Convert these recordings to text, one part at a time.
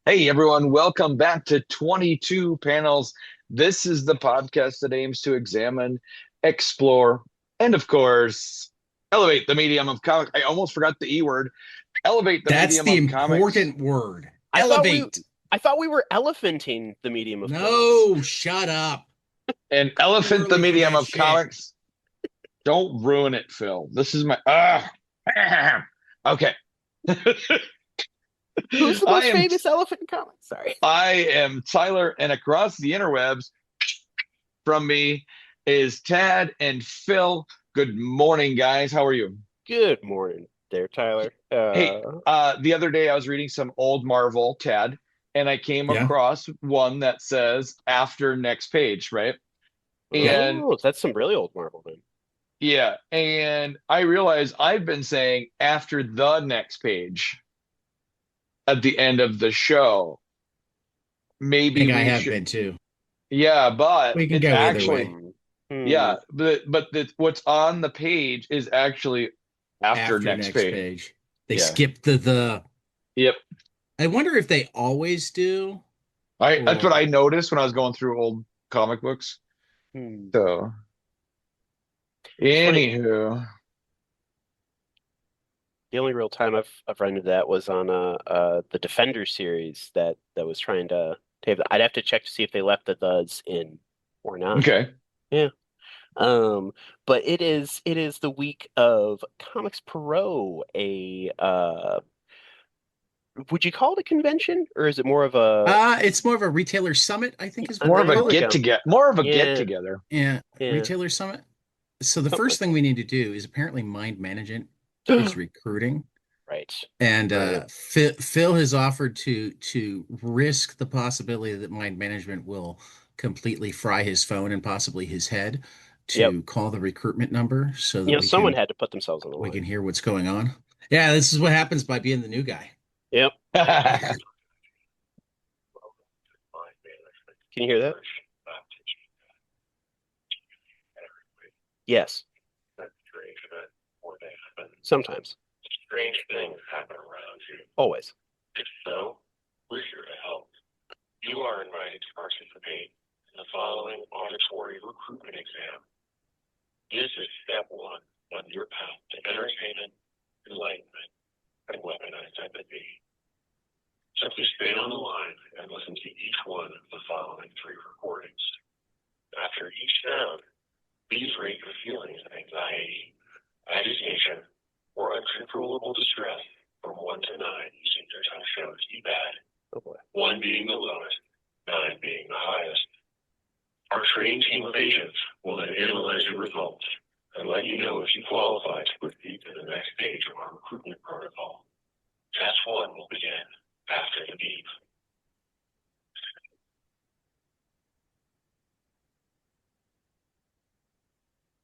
Hey everyone, welcome back to 22 Panels. This is the podcast that aims to examine, explore, and of course, elevate the medium of comics. I almost forgot the E word. Elevate the That's medium the of comics important word. I thought we Elevate. I thought we were elephanting the medium of comics. No, shut up. and Too elephant the early for medium that of shit. comics. Don't ruin it, Phil. This is my okay. Who's the I most am famous elephant in comics? Sorry. I am Tyler, and across the interwebs from me is Tad and Phil. Good morning, guys. How are you? Good morning there, Tyler. Hey, the other day I was reading some old Marvel, Tad, and I came Yeah, across one that says after next page, right? yeah. And Oh, that's some really old Marvel then. yeah, and I realized I've been saying after the next page at the end of the show. I Maybe think I we have should, been too. yeah, but We can it's go either way. actually, Hmm. yeah, but what's on the page is actually after After next next page. page. They Yeah. skip the. Yep. I wonder if they always do I That's what or I noticed when I was going through old comic books. Hmm. So, It's funny. anywho, The only real time I've run into that was on the Defender series that was trying to have. I'd have to check to see if they left the thes in or not. okay. Yeah. Um, but it is the week of Comics Pro, a would you call it a convention or is it more of a it's more of a retailer summit, I think is what More they of a there call we it. get go. together, more of a get Yeah, together. Yeah, yeah. retailer summit. So the Something first like thing we need to do is apparently mind management is that. recruiting. Right. And Right. Phil has offered to risk the possibility that mind management will completely fry his phone and possibly his head Yep. to call the recruitment number so that Someone had to put themselves on the we line. can hear what's going on. Yeah, this is what happens by being the new guy. Yep. Can you hear that? Yes. Sometimes. Strange things happen around you. Always. If so, we're here to help. You are invited to participate in the following auditory recruitment exam. This is step one on your path to entertainment, enlightenment, and weaponized empathy. Simply stay on the line and listen to each one of the following three recordings. After each sound, please rate your feelings of anxiety, agitation, or uncontrollable distress from 1 to 9 using your touchstone keypad, Oh boy. 1 being the lowest, 9 being the highest. Our trained team of agents will then analyze your results and let you know if you qualify to proceed to the next page of our recruitment protocol. Task 1 will begin after the beep.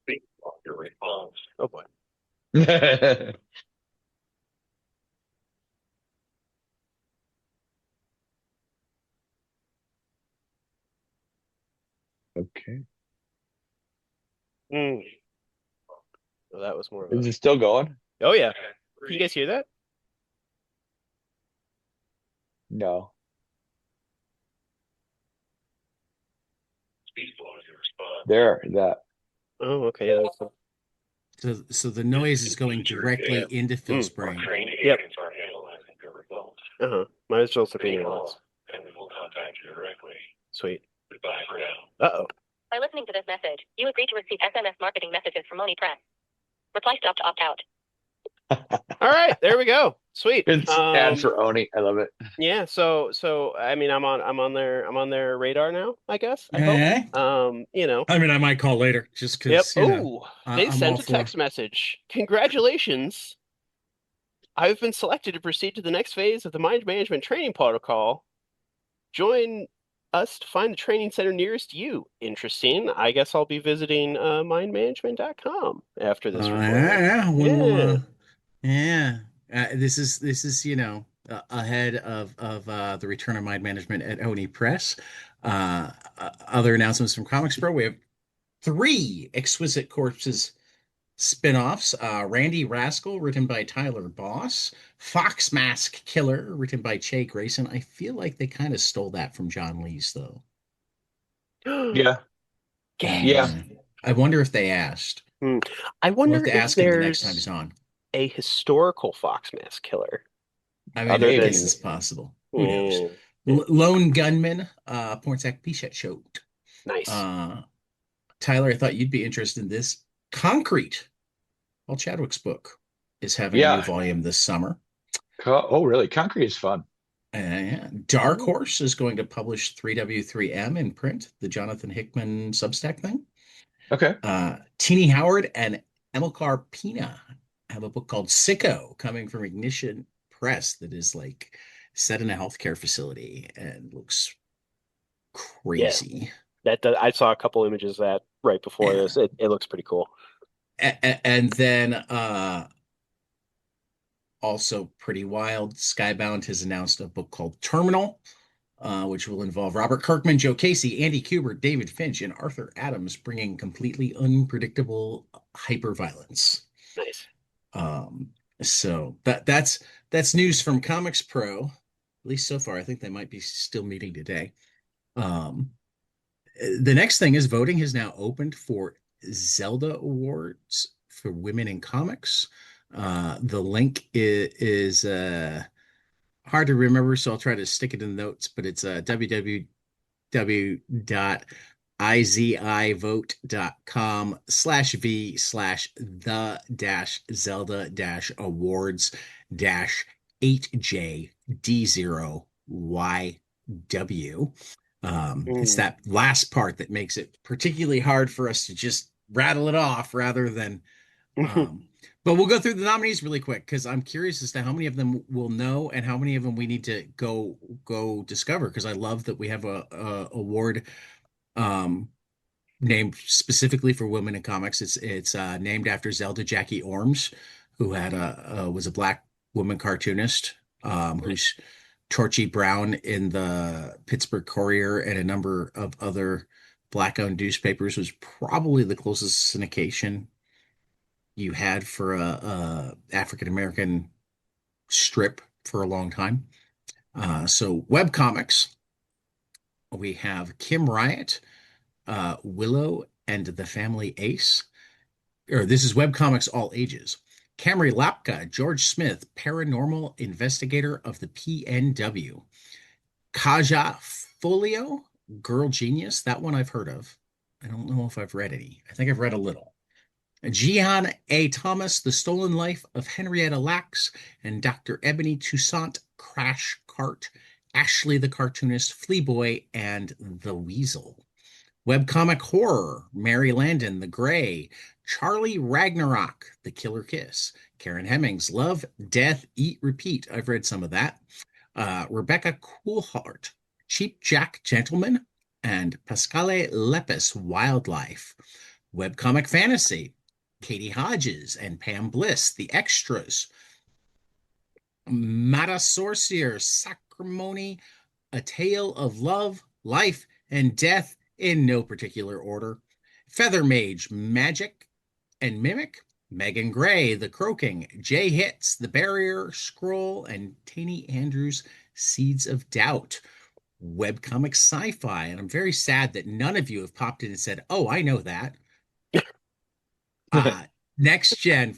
Speak of your response. Oh boy. Okay. Mm. Well, that was more of Is a. it still going? Oh yeah. Can you guys hear that? No. Speak of your response. There, that. Oh, okay. Yeah, that's So the noise is going directly into Phil's Mm. Our brain. trained Yep. agents are analyzing your results. Uh-huh. My results are They being call, announced. and we will contact you directly. Sweet. Goodbye for now. Uh-oh. By listening to this message, you agree to receive SMS marketing messages from Oni Press. Reply stop to opt out. All right, there we go. Sweet. It's ad for Oni. I love it. Yeah, so I mean I'm on their radar now, I guess. I hope. Eh? I mean, I might call later just Yep. because, Oh, they I'm all sent a for. text message. Congratulations. I've been selected to proceed to the next phase of the mind management training protocol. Join us to find the training center nearest you. Interesting. I guess I'll be visiting mindmanagement.com after this recording. Yeah, well, Yeah. yeah. This is ahead of the return of mind management at Oni Press. Other announcements from Comics Pro. We have three exquisite corpses Spin-offs, Randy Rascal, written by Tyler Boss. Fox Mask Killer, written by Che Grayson. I feel like they kind of stole that from John Lees, though. Yeah. Yeah. Gas. I wonder if they asked. Hmm. I We'll have wonder to if ask him the next time he's there's on. a historical Fox Mask Killer I mean, other I Maybe. guess than. it's possible. Who knows? Hmm, yeah, Lone Gunman, Pornsack Pichet Show. nice. Tyler, I thought you'd be interested in this. Concrete, Paul Chadwick's book, is having a new Yeah. volume this summer. Oh, really? Concrete is fun. Dark Horse is going to publish 3W3M in print, the Jonathan Hickman Substack thing. Okay. Teeny Howard and Amilcar Pina have a book called Sicko coming from Ignition Press that is like set in a healthcare facility and looks Yeah, crazy. I saw a couple images of that right before Yeah. this. It looks pretty cool. And then also pretty wild, Skybound has announced a book called Terminal, which will involve Robert Kirkman, Joe Casey, Andy Kubert, David Finch, and Arthur Adams, bringing completely unpredictable hyperviolence. Nice. So that's news from Comics Pro, at least so far. I think they might be still meeting today. The next thing is voting has now opened for Zelda Awards for women in comics. The link is hard to remember, so I'll try to stick it in the notes, but it's www.izivote.com/v/the-zelda-awards-8JD0YW. It's that last part that makes it particularly hard for us to just rattle it off rather than but we'll go through the nominees really quick because I'm curious as to how many of them we'll know and how many of them we need to go discover. Because I love that we have a award named specifically for women in comics. It's named after Zelda Jackie Orms, who had was a Black woman cartoonist who's Torchy Brown in the Pittsburgh Courier and a number of other Black-owned newspapers was probably the closest syndication you had for a African American strip for a long time. So web comics, we have Kim Riot, Willow and the Family Ace. Or this is web comics all ages. Camry Lapka, George Smith, paranormal investigator of the PNW. Kaja Folio, Girl Genius. That one I've heard of. I don't know if I've read any. I think I've read a little. Gian A. Thomas, The Stolen Life of Henrietta Lacks, and Dr. Ebony Toussaint, Crash Cart, Ashley the Cartoonist, Flea Boy, and The Weasel. Webcomic Horror, Mary Landon, The Gray, Charlie Ragnarok, The Killer Kiss, Karen Hemmings, Love, Death, Eat, Repeat. I've read some of that. Rebecca Coolheart, Cheap Jack Gentleman, and Pascale Lepis, Wildlife. Webcomic Fantasy, Katie Hodges and Pam Bliss, The Extras. Mata Sorcier, Sacrimony, A Tale of Love, Life, and Death in no particular order. Feather Mage, Magic and Mimic. Megan Gray, The Croaking. Jay Hits, The Barrier, Scroll, and Taney Andrews, Seeds of Doubt. Webcomic Sci-Fi. And I'm very sad that none of you have popped in and said, oh, I know that. Next Gen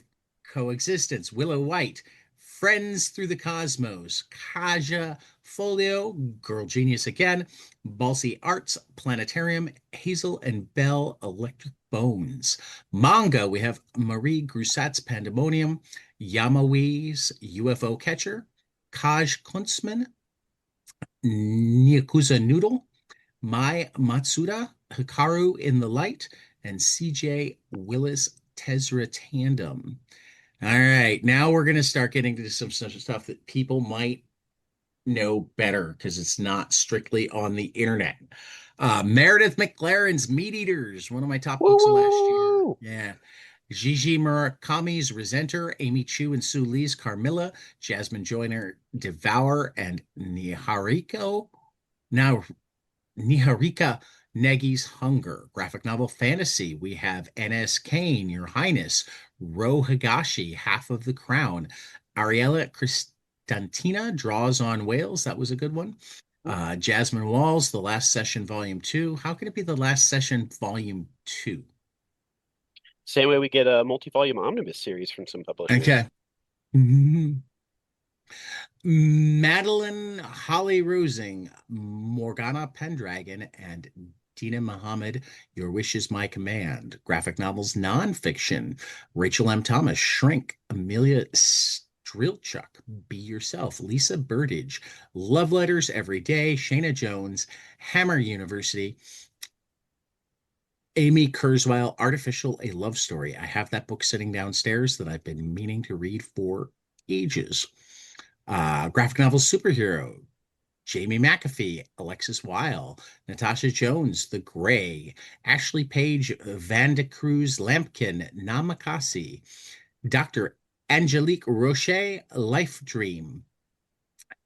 Coexistence, Willow White, Friends Through the Cosmos, Kaja Folio, Girl Genius again, Balsy Arts, Planetarium, Hazel and Bell, Electric Bones. Manga, we have Marie Grussat's Pandemonium, Yamawi's UFO Catcher, Kaj Kunstman, Nyakuza Noodle, Mai Matsuda, Hikaru in the Light, and CJ Willis Tezra Tandem. All right, now we're going to start getting to some stuff that people might know better because it's not strictly on the internet. Meredith McLaren's Meat Eaters, one of my top books of last year. Yeah. Gigi Murakami's Resenter, Amy Chu and Sue Lee's Carmilla, Jasmine Joyner Devour, and Nihariko. Now, Niharika Negi's Hunger. Graphic novel fantasy. We have N.S. Kane, Your Highness. Ro Higashi, Half of the Crown. Ariella Cristantina, Draws on Whales. That was a good one. Jasmine Walls, The Last Session, Volume 2. How can it be The Last Session, Volume 2? Same way we get a multi-volume omnibus series from some publishers. Okay. Mhm. Madeline Holly Rosing, Morgana Pendragon, and Dina Muhammad, Your Wish is My Command. Graphic novels nonfiction. Rachel M. Thomas, Shrink. Amelia Strilchuk, Be Yourself. Lisa Burdage, Love Letters Every Day. Shayna Jones, Hammer University. Amy Kurzweil, Artificial, A Love Story. I have that book sitting downstairs that I've been meaning to read for ages. Graphic novel superhero. Jamie McAfee, Alexis Weil, Natasha Jones, The Gray, Ashley Page, Vanda Cruz Lampkin, Namakasi, Dr. Angelique Roche, Life Dream,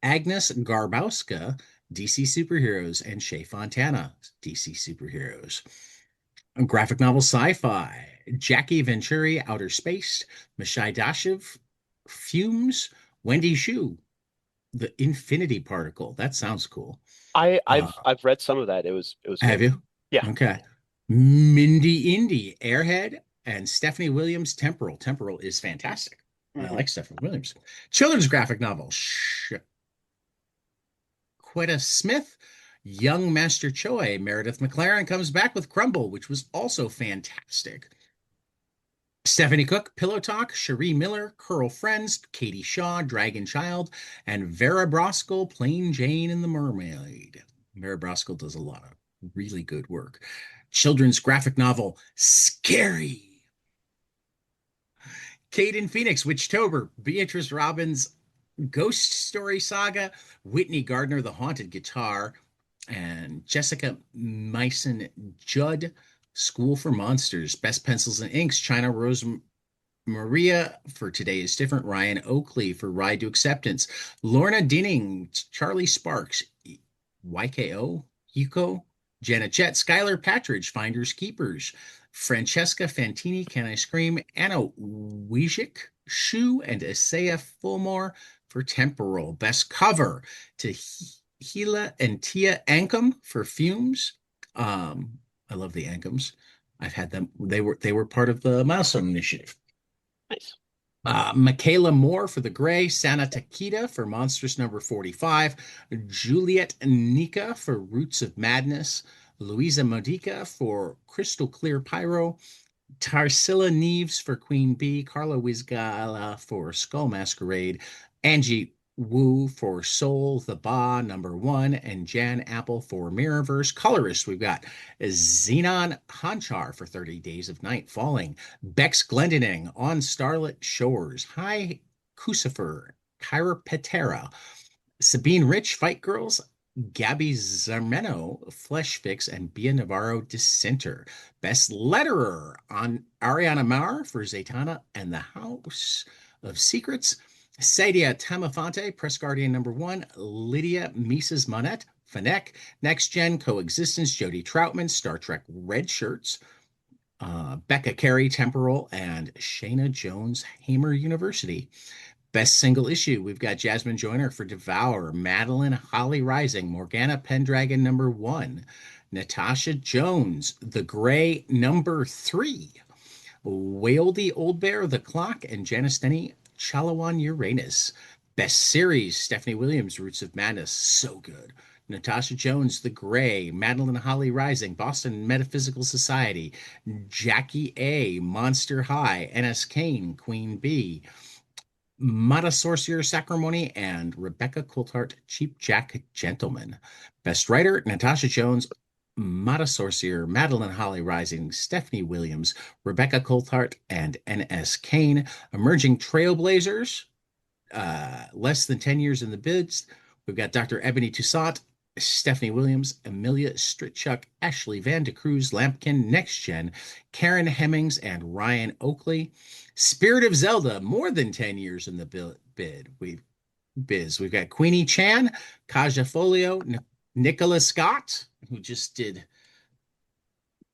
Agnes Garbowska, DC Superheroes, and Shay Fontana, DC Superheroes. Graphic novel sci-fi. Jackie Venturi, Outer Space, Mishai Dashiv, Fumes, Wendy Xu, The Infinity Particle. That sounds cool. I've read some of that. It was Have good. you? Yeah. Okay. Mindy Indy, Airhead, and Stephanie Williams, Temporal. Temporal is fantastic. I Mhm. like Stephanie Williams. Children's graphic novel. Quetta Smith, Young Master Choi. Meredith McLaren comes back with Crumble, which was also fantastic. Stephanie Cook, Pillow Talk, Cherie Miller, Curl Friends, Katie Shaw, Dragon Child, and Vera Broskell, Plain Jane and the Mermaid. Vera Broskell does a lot of really good work. Children's graphic novel, Scary. Caden Phoenix, Witchtober, Beatrice Robbins, Ghost Story Saga, Whitney Gardner, The Haunted Guitar, and Jessica Myson Judd, School for Monsters. Best Pencils and Inks, China Rose Maria for Today is Different, Ryan Oakley for Ride to Acceptance, Lorna Dinning, Charlie Sparks, YKO, Yuko, Janet Chet, Skylar Patridge, Finders Keepers, Francesca Fantini, Can I Scream, Anna Wijik, Shu, and Isaiah Fulmore for Temporal. Best Cover to Hila and Tia Ankum for Fumes. I love the Ankums. I've had them. They were part of the Milestone Initiative. Nice. Michaela Moore for The Gray, Sana Takita for Monstrous Number 45, Juliet Nika for Roots of Madness, Louisa Modica for Crystal Clear Pyro, Tarsila Neves for Queen Bee, Carla Wizgala for Skull Masquerade, Angie Wu for Soul, The Ba, number 1, and Jan Apple for Mirrorverse. Colorist, we've got Xenon Hanchar for 30 Days of Night Falling, Bex Glendinning on Starlit Shores, Hi Crucifer, Kyra Petera, Sabine Rich, Fight Girls, Gabby Zarmeno, Flesh Fix, and Bia Navarro, Dissenter. Best Letterer on Ariana Mar for Zatanna and the House of Secrets. Saidia Tamafante, Press Guardian number 1. Lydia Mises Monette, Fennec. Next Gen Coexistence, Jody Troutman, Star Trek Red Shirts. Becca Carey, Temporal, and Shayna Jones, Hamer University. Best single issue, we've got Jasmine Joyner for Devour, Madeline Holly Rising, Morgana Pendragon number 1, Natasha Jones, The Gray number 3, Waildy Old Bear, The Clock, and Janice Denny, Chalawan Uranus. Best series, Stephanie Williams, Roots of Madness, so good. Natasha Jones, The Gray, Madeline Holly Rising, Boston Metaphysical Society, Jackie A, Monster High, N.S. Kane, Queen Bee, Mata Sorcerer Sacrimony, and Rebecca Coulthart, Cheap Jack Gentleman. Best Writer, Natasha Jones, Mata Sorcerer, Madeline Holly Rising, Stephanie Williams, Rebecca Coulthart, and N.S. Kane. Emerging Trailblazers, less than 10 years in the bids. We've got Dr. Ebony Toussaint, Stephanie Williams, Amelia Stritchuk, Ashley Van de Cruz, Lampkin, Next Gen, Karen Hemmings, and Ryan Oakley. Spirit of Zelda, more than 10 years in the bid. We've got Queenie Chan, Kaja Folio, Nicholas Scott, who just did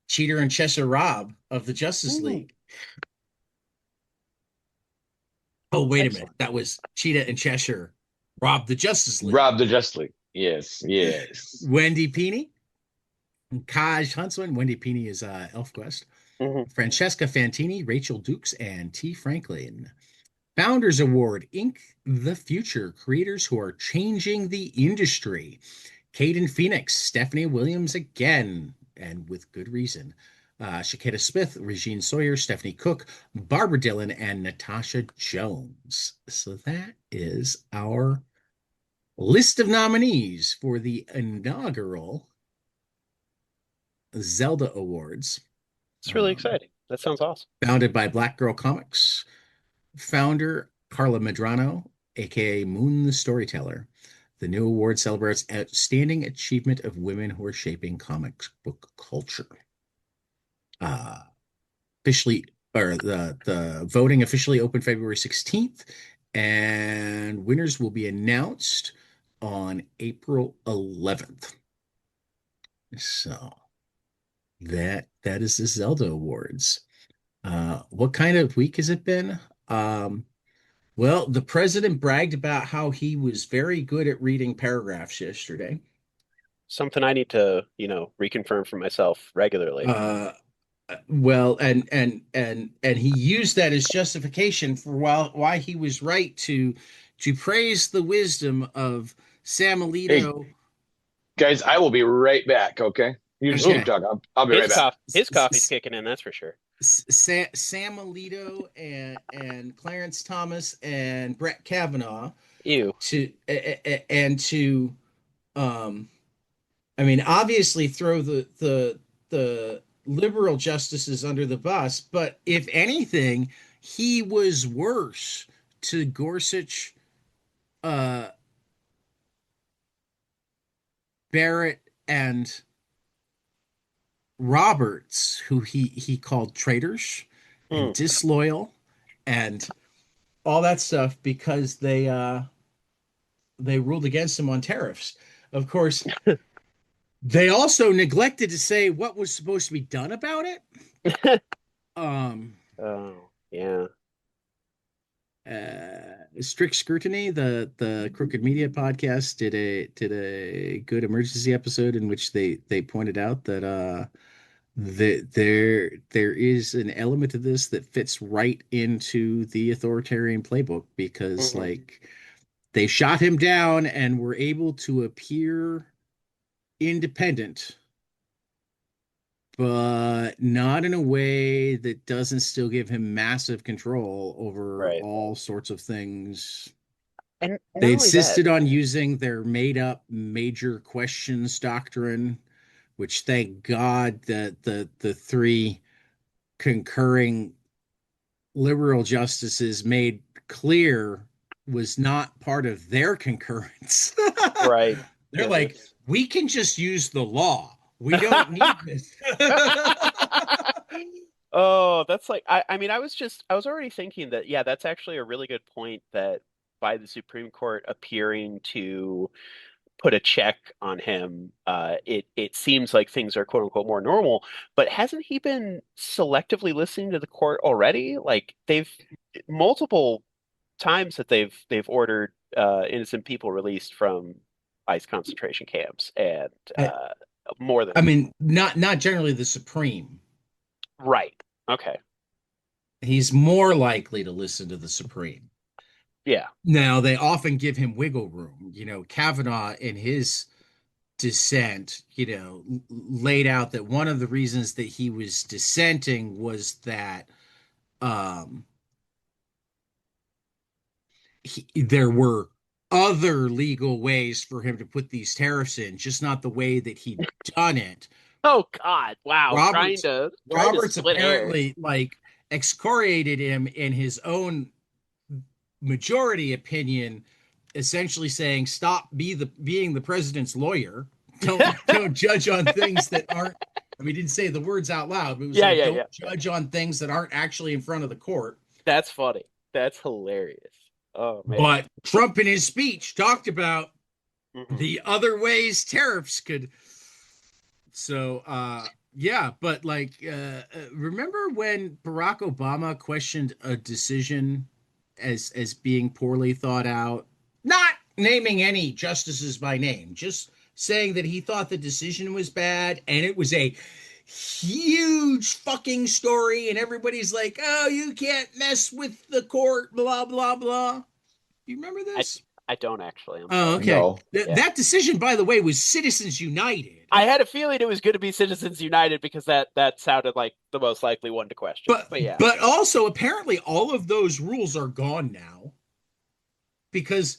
Cheater and Cheshire Rob of the Justice League. Oh, wait a minute. Excellent. That was Cheetah and Cheshire Rob the Justice League. Rob the Just League. Yes, yes. Wendy Pini, Kaj Huntsman. Wendy Pini is ElfQuest. Mhm. Francesca Fantini, Rachel Dukes, and T. Franklin. Founders Award, Inc. The Future, creators who are changing the industry. Caden Phoenix, Stephanie Williams again, and with good reason. Shakeda Smith, Regine Sawyer, Stephanie Cook, Barbara Dillon, and Natasha Jones. So that is our list of nominees for the inaugural Zelda Awards. It's really exciting. That sounds awesome. Founded by Black Girl Comics. Founder Carla Medrano, aka Moon the Storyteller. The new award celebrates outstanding achievement of women who are shaping comic book culture. The voting officially opened February 16th, and winners will be announced on April 11th. So that is the Zelda Awards. What kind of week has it been? Well, the president bragged about how he was very good at reading paragraphs yesterday. Something I need to, reconfirm for myself regularly. Well, and he used that as justification for why he was right to praise the wisdom of Sam Alito. Hey, guys, I will be right back. Okay, you just keep talking. I'll be right back. His coffee's kicking in, that's for sure. Sam Alito and Clarence Thomas and Brett Kavanaugh. Ew. Obviously throw the liberal justices under the bus, but if anything, he was worse to Gorsuch, Barrett, and Roberts, who he called traitors and disloyal and all that stuff because they ruled against him on tariffs. Of course, they also neglected to say what was supposed to be done about it. Oh, yeah. Strict Scrutiny, the Crooked Media podcast, did a good emergency episode in which they pointed out that there is an element of this that fits right into the authoritarian playbook because like they shot him down and were able to appear independent, but not in a way that doesn't still give him massive control over all sorts of things. And they insisted on using their made-up major questions doctrine, which thank God that the three concurring liberal justices made clear was not part of their concurrence. Right. They're like, we can just use the law. We don't need this. Oh, that's like I was already thinking that, yeah, that's actually a really good point that by the Supreme Court appearing to put a check on him, it seems like things are quote unquote more normal. But hasn't he been selectively listening to the court already? Like they've multiple times that they've ordered innocent people released from ICE concentration camps, and more than not generally the Supreme. Right. Okay. He's more likely to listen to the Supreme. Yeah. Now, they often give him wiggle room. Kavanaugh in his dissent, laid out that one of the reasons that he was dissenting was that there were other legal ways for him to put these tariffs in, just not the way that he'd done it. Oh God! Wow. Roberts apparently excoriated him in his own majority opinion, essentially saying, "Stop being the president's lawyer. Don't judge on things that aren't." I mean, he didn't say the words out loud, but it was don't judge on things that aren't actually in front of the court. That's funny. That's hilarious. Oh man! But Trump in his speech talked about Mhm. the other ways tariffs could. So, yeah, but like, remember when Barack Obama questioned a decision as being poorly thought out, not naming any justices by name, just saying that he thought the decision was bad, and it was a huge fucking story, and everybody's like, "Oh, you can't mess with the court," blah blah blah. You remember I this? I don't actually. I'm Oh, sorry. okay. No. Yeah. That decision, by the way, was Citizens United. I had a feeling it was going to be Citizens United because that sounded like the most likely one to question. But But yeah. but also apparently all of those rules are gone now because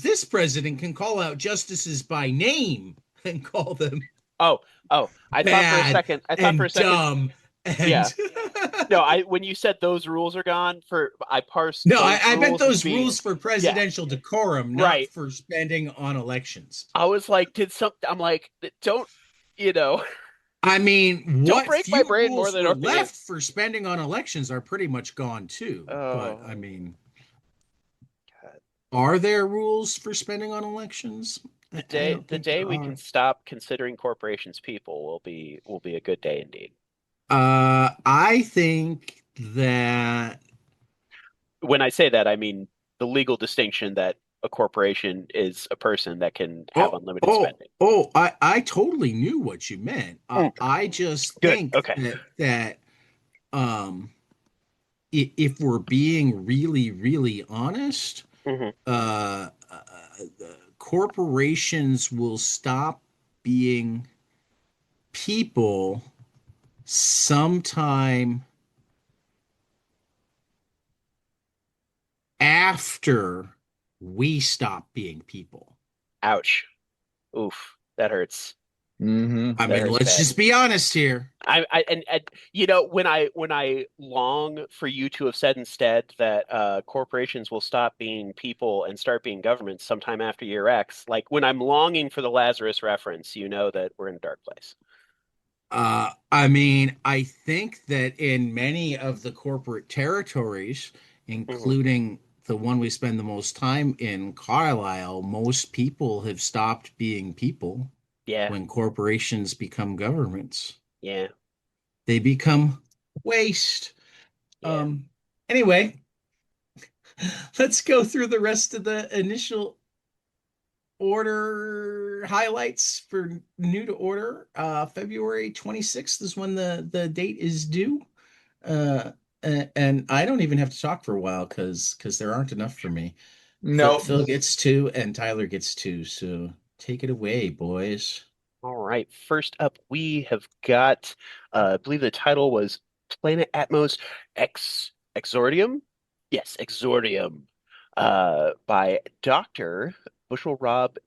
this president can call out justices by name and call them Oh, oh, I thought for a bad second. I thought for a and second. dumb Yeah. and No, I when you said those rules are gone, I parsed no, those I bet rules as those being rules for yeah, presidential decorum, not right. for spending on elections. I was like, I'm like, don't you know, I mean, don't what break my few brain more rules than were already left is. for spending on elections are pretty much gone too. But I Oh, mean, God. are there rules for spending on elections? I don't The think day there we can are. stop considering corporations people will be a good day indeed. I think that. When I say that, I mean the legal distinction that a corporation is a person that can have Oh, unlimited oh, spending. oh! I totally knew what you meant. Mm, I just good. think Okay. that um, if we're being really, really honest, Hmm. corporations will stop being people sometime after we stop being people. Ouch. Oof. That hurts. Hmm. I That mean, hurts let's bad. just be honest here. And you know when I long for you to have said instead that corporations will stop being people and start being governments sometime after year X, like when I'm longing for the Lazarus reference, you know that we're in a dark place. I mean, I think that in many of the corporate territories, Hmm. including the one we spend the most time in, Carlisle, most people have stopped being people Yeah, when corporations become governments. yeah, They become waste. yeah. Anyway, let's go through the rest of the initial order highlights for new to order. February 26th is when the date is due. Uh, and I don't even have to talk for a while because there aren't enough for me. No. Phil gets two and Tyler gets two. So take it away, boys. All right. First up, we have got, I believe the title was Planet Atmos Exordium. Yes, Exordium, by Dr. Bushel Rob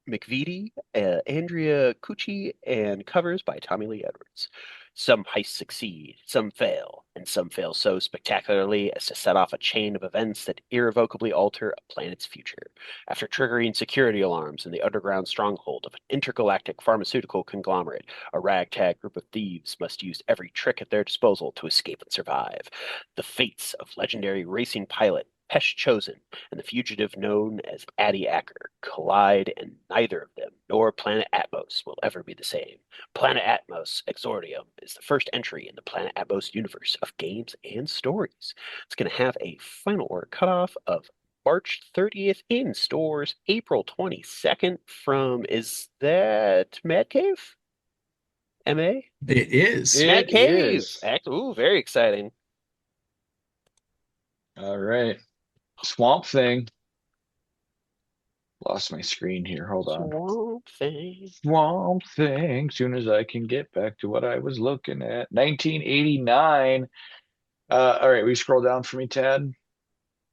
McVitie, Andrea Cucci, and covers by Tommy Lee Edwards. Some heists succeed, some fail, and some fail so spectacularly as to set off a chain of events that irrevocably alter a planet's future. After triggering security alarms in the underground stronghold of an intergalactic pharmaceutical conglomerate, a ragtag group of thieves must use every trick at their disposal to escape and survive. The fates of legendary racing pilot Pesh Chosen and the fugitive known as Addy Acker collide, and neither of them nor Planet Atmos will ever be the same. Planet Atmos Exordium is the first entry in the Planet Atmos universe of games and stories. It's going to have a final order cutoff of March 30th in stores, April 22nd from, is that Mad Cave? MA? It is. Mad It Cave! is. Ooh, very exciting. All right. Swamp Thing. Lost my screen here. Hold on. Swamp Thing. Swamp Thing. Soon as I can get back to what I was looking at. 1989. All right, we scroll down for me, Tad.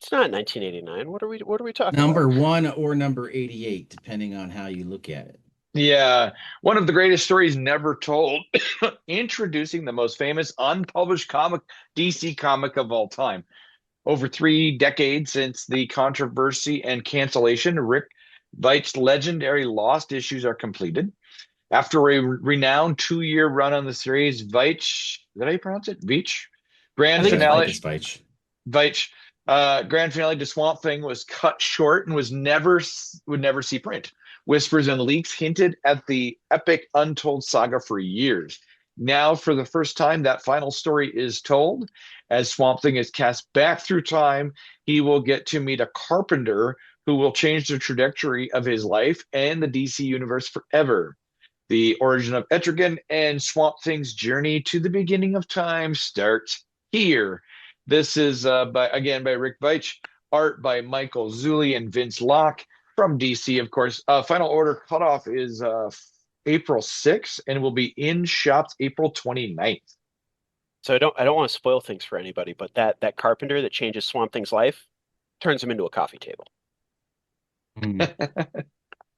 It's not 1989. What are we talking about? Number one or number 88, depending on how you look at it. Yeah, one of the greatest stories never told. Introducing the most famous unpublished comic, DC comic of all time. Over 3 decades since the controversy and cancellation, Rick Veitch's legendary Lost issues are completed. After a renowned 2-year run on the series, Veitch, is that how you pronounce it? Veitch? I Grand think it's Yeah, I think finale, it's Beich. Veitch Grand finale to Swamp Thing was cut short and would never see print. Whispers and leaks hinted at the epic untold saga for years. Now, for the first time, that final story is told. As Swamp Thing is cast back through time, he will get to meet a carpenter who will change the trajectory of his life and the DC universe forever. The origin of Etrigan and Swamp Thing's journey to the beginning of time starts here. This is by Rick Veitch, art by Michael Zulli and Vince Locke from DC, of course. Final order cutoff is April 6th and will be in shops April 29th. So I don't want to spoil things for anybody, but that carpenter that changes Swamp Thing's life turns him into a coffee table.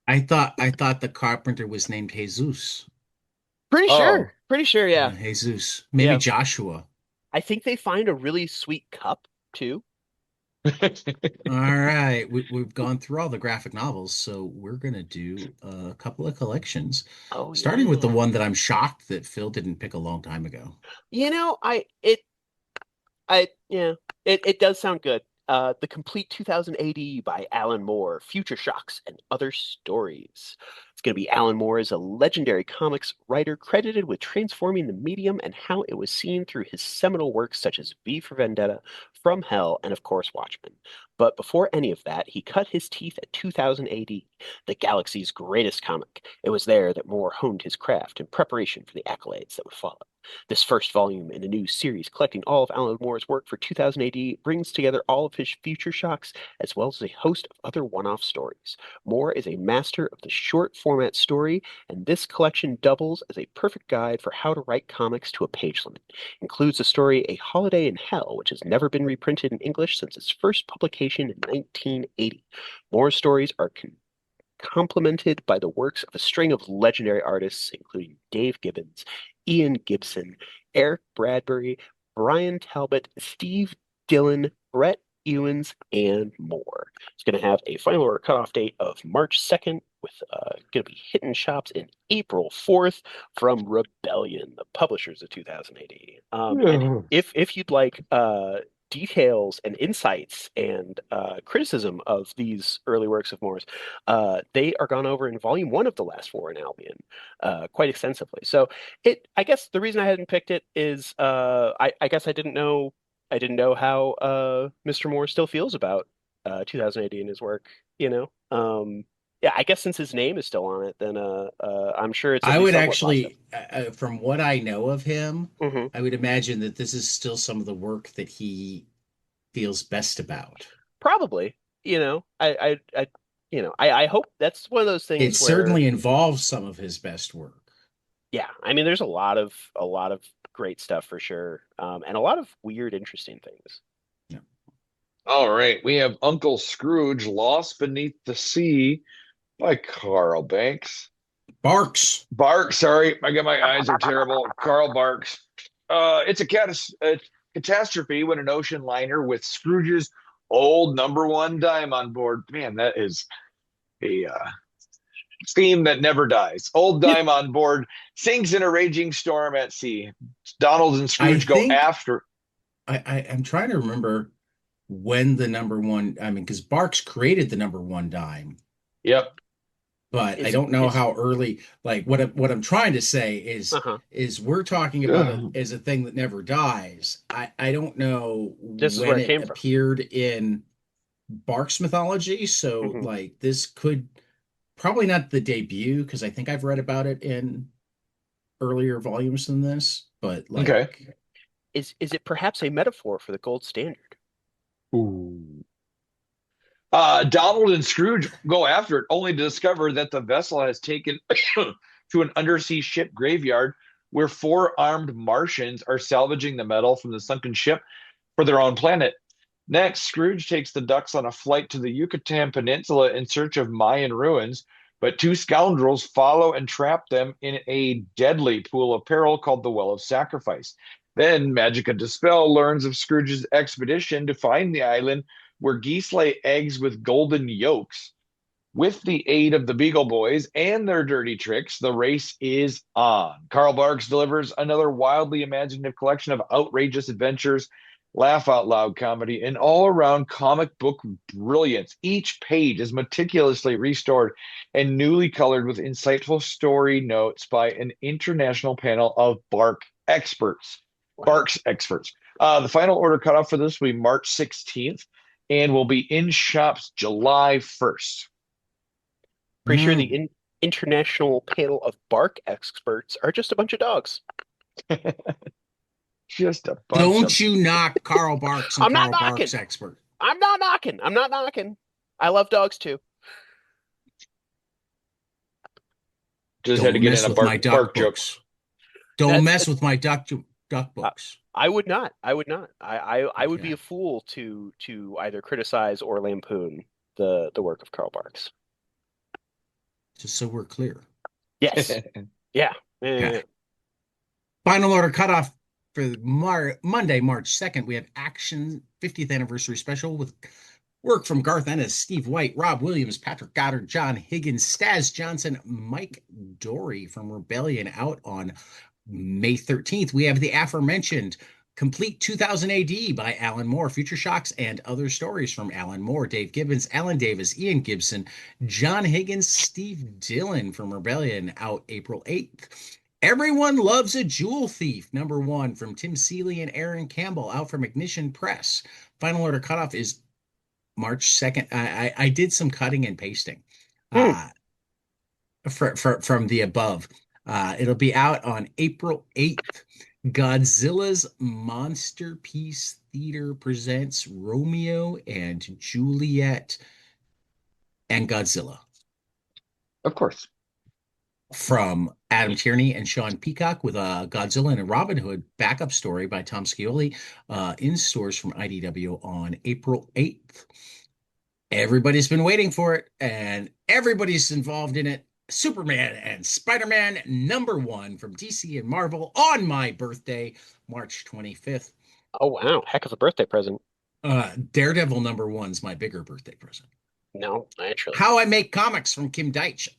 I thought the carpenter was named Jesus. Pretty sure. Yeah. Jesus. Maybe Yeah. Joshua. I think they find a really sweet cup too. All right. We've gone through all the graphic novels, so we're gonna do a couple of collections. Oh, Starting with the yeah. one that I'm shocked that Phil didn't pick a long time ago. It does sound good. The Complete 2000 AD by Alan Moore, Future Shocks and Other Stories. It's going to be Alan Moore as a legendary comics writer credited with transforming the medium and how it was seen through his seminal works such as V for Vendetta, From Hell, and of course Watchmen. But before any of that, he cut his teeth at 2000 AD, the galaxy's greatest comic. It was there that Moore honed his craft in preparation for the accolades that would follow. This first volume in a new series collecting all of Alan Moore's work for 2000 AD brings together all of his future shocks as well as a host of other one-off stories. Moore is a master of the short format story, and this collection doubles as a perfect guide for how to write comics to a page limit. Includes the story A Holiday in Hell, which has never been reprinted in English since its first publication in 1980. Moore's stories are complemented by the works of a string of legendary artists, including Dave Gibbons, Ian Gibson, Eric Bradbury, Brian Talbot, Steve Dillon, Brett Ewins, and more. It's going to have a final order cutoff date of March 2nd, with going to be hitting shops in April 4th from Rebellion, the publishers of 2000 AD. And if you'd like details and insights and criticism of these early works of Moore's, they are gone over in volume 1 of the last 4 in Albion quite extensively. So I guess the reason I hadn't picked it is I guess I didn't know how Mr. Moore still feels about 2000 AD and his work, yeah, I guess since his name is still on it, then I'm sure it's at I least would somewhat actually, from what I know of him, positive. I would imagine that this is still some of the work that he feels best about. Probably, I hope that's one of those things It where certainly involves some of his best work. yeah, I mean, there's a lot of great stuff for sure, and a lot of weird, interesting things. Yeah. All right, we have Uncle Scrooge, Lost Beneath the Sea by Carl Banks. Barks. Sorry, my eyes are terrible. Carl Barks. It's a catastrophe when an ocean liner with Scrooge's old number one dime on board. Man, that is a theme that never dies. Old dime on board sinks in a raging storm at sea. Donald and Scrooge go after. I'm trying to remember when the number one, because Barks created the number one dime. Yep. But I don't know how early, like what I'm trying to say is we're talking about it as a thing that never dies. I don't know when it appeared in Barks mythology. So like this could probably not the debut, because I think I've read about it in earlier volumes than this, but like is it perhaps a metaphor for the gold standard? Ooh. Donald and Scrooge go after it, only to discover that the vessel has taken to an undersea ship graveyard where 4 armed Martians are salvaging the metal from the sunken ship for their own planet. Next, Scrooge takes the ducks on a flight to the Yucatan Peninsula in search of Mayan ruins, but 2 scoundrels follow and trap them in a deadly pool of peril called the Well of Sacrifice. Then Magica Dispel learns of Scrooge's expedition to find the island where geese lay eggs with golden yolks. With the aid of the Beagle Boys and their dirty tricks, the race is on. Carl Barks delivers another wildly imaginative collection of outrageous adventures laugh out loud comedy, and all around comic book brilliance. Each page is meticulously restored and newly colored with insightful story notes by an international panel of Wow. Barks experts. The final order cutoff for this will be March 16th and will be in shops July 1st. Pretty sure the Mm. international panel of bark experts are just a bunch of dogs. Just a bunch Don't of you knock Carl Barks and I'm not Carl knocking. Barks expert. I'm not knocking. I'm not knocking. I love dogs too. just had to Don't get in mess a with my duck bark joke. books. Don't That's mess with my duck uh, books. I would not. I would not. I would be Okay. a fool to either criticize or lampoon the work of Karl Barks. Just so we're clear. Yes. Yeah. Okay. Final order cutoff for Monday, March 2nd. We have Action 50th Anniversary Special with work from Garth Ennis, Steve White, Rob Williams, Patrick Goddard, John Higgins, Staz Johnson, Mike Dory from Rebellion out on May 13th. We have the aforementioned Complete 2000 AD by Alan Moore, Future Shocks, and other stories from Alan Moore, Dave Gibbons, Alan Davis, Ian Gibson, John Higgins, Steve Dillon from Rebellion out April 8th. Everyone Loves a Jewel Thief, #1 from Tim Seeley and Aaron Campbell out from Ignition Press. Final order cutoff is March 2nd. I did some cutting and pasting Hmm. from the above. It'll be out on April 8th. Godzilla's Monsterpiece Theater presents Romeo and Juliet and Godzilla Of course. from Adam Tierney and Sean Peacock with a Godzilla and a Robin Hood backup story by Tom Scioli in stores from IDW on April 8th. Everybody's been waiting for it, and everybody's involved in it. Superman and Spider-Man #1 from DC and Marvel on my birthday, March 25th. Oh wow, heck of a birthday present. Daredevil #1's my bigger birthday present. No, naturally. How I Make Comics from Kim Deitch,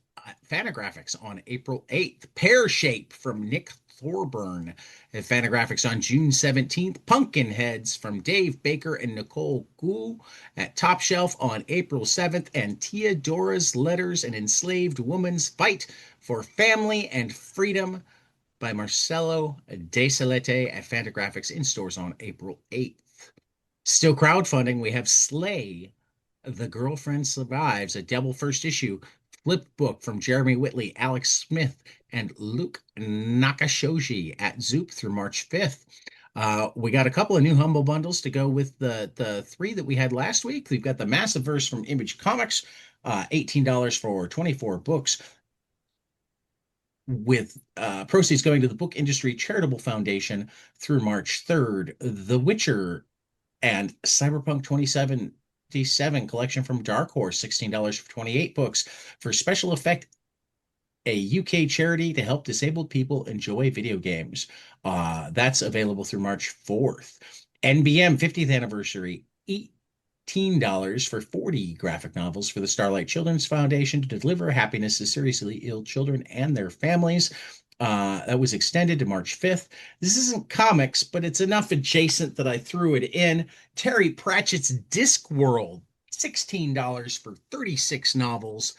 Fantagraphics on April 8th. Pear Shape from Nick Thorburn at Fantagraphics on June 17th. Pumpkinheads from Dave Baker and Nicole Gould at Top Shelf on April 7th. And Theodora's Letters, An Enslaved Woman's Fight for Family and Freedom by Marcelo De Salete at Fantagraphics in stores on April 8th. Still crowdfunding, we have Slay, The Girlfriend Survives, a double first issue flip book from Jeremy Whitley, Alex Smith, and Luke Nakashoji at Zoop through March 5th. We got a couple of new Humble Bundles to go with the three that we had last week. We've got the Massive Verse from Image Comics, $18 for 24 books, with proceeds going to the Book Industry Charitable Foundation through March 3rd. The Witcher and Cyberpunk 2077 collection from Dark Horse, $16 for 28 books for Special Effect, a UK charity to help disabled people enjoy video games. That's available through March 4th. NBM 50th anniversary, $18 for 40 graphic novels for the Starlight Children's Foundation to deliver happiness to seriously ill children and their families. That was extended to March 5th. This isn't comics, but it's enough adjacent that I threw it in. Terry Pratchett's Discworld, $16 for 36 novels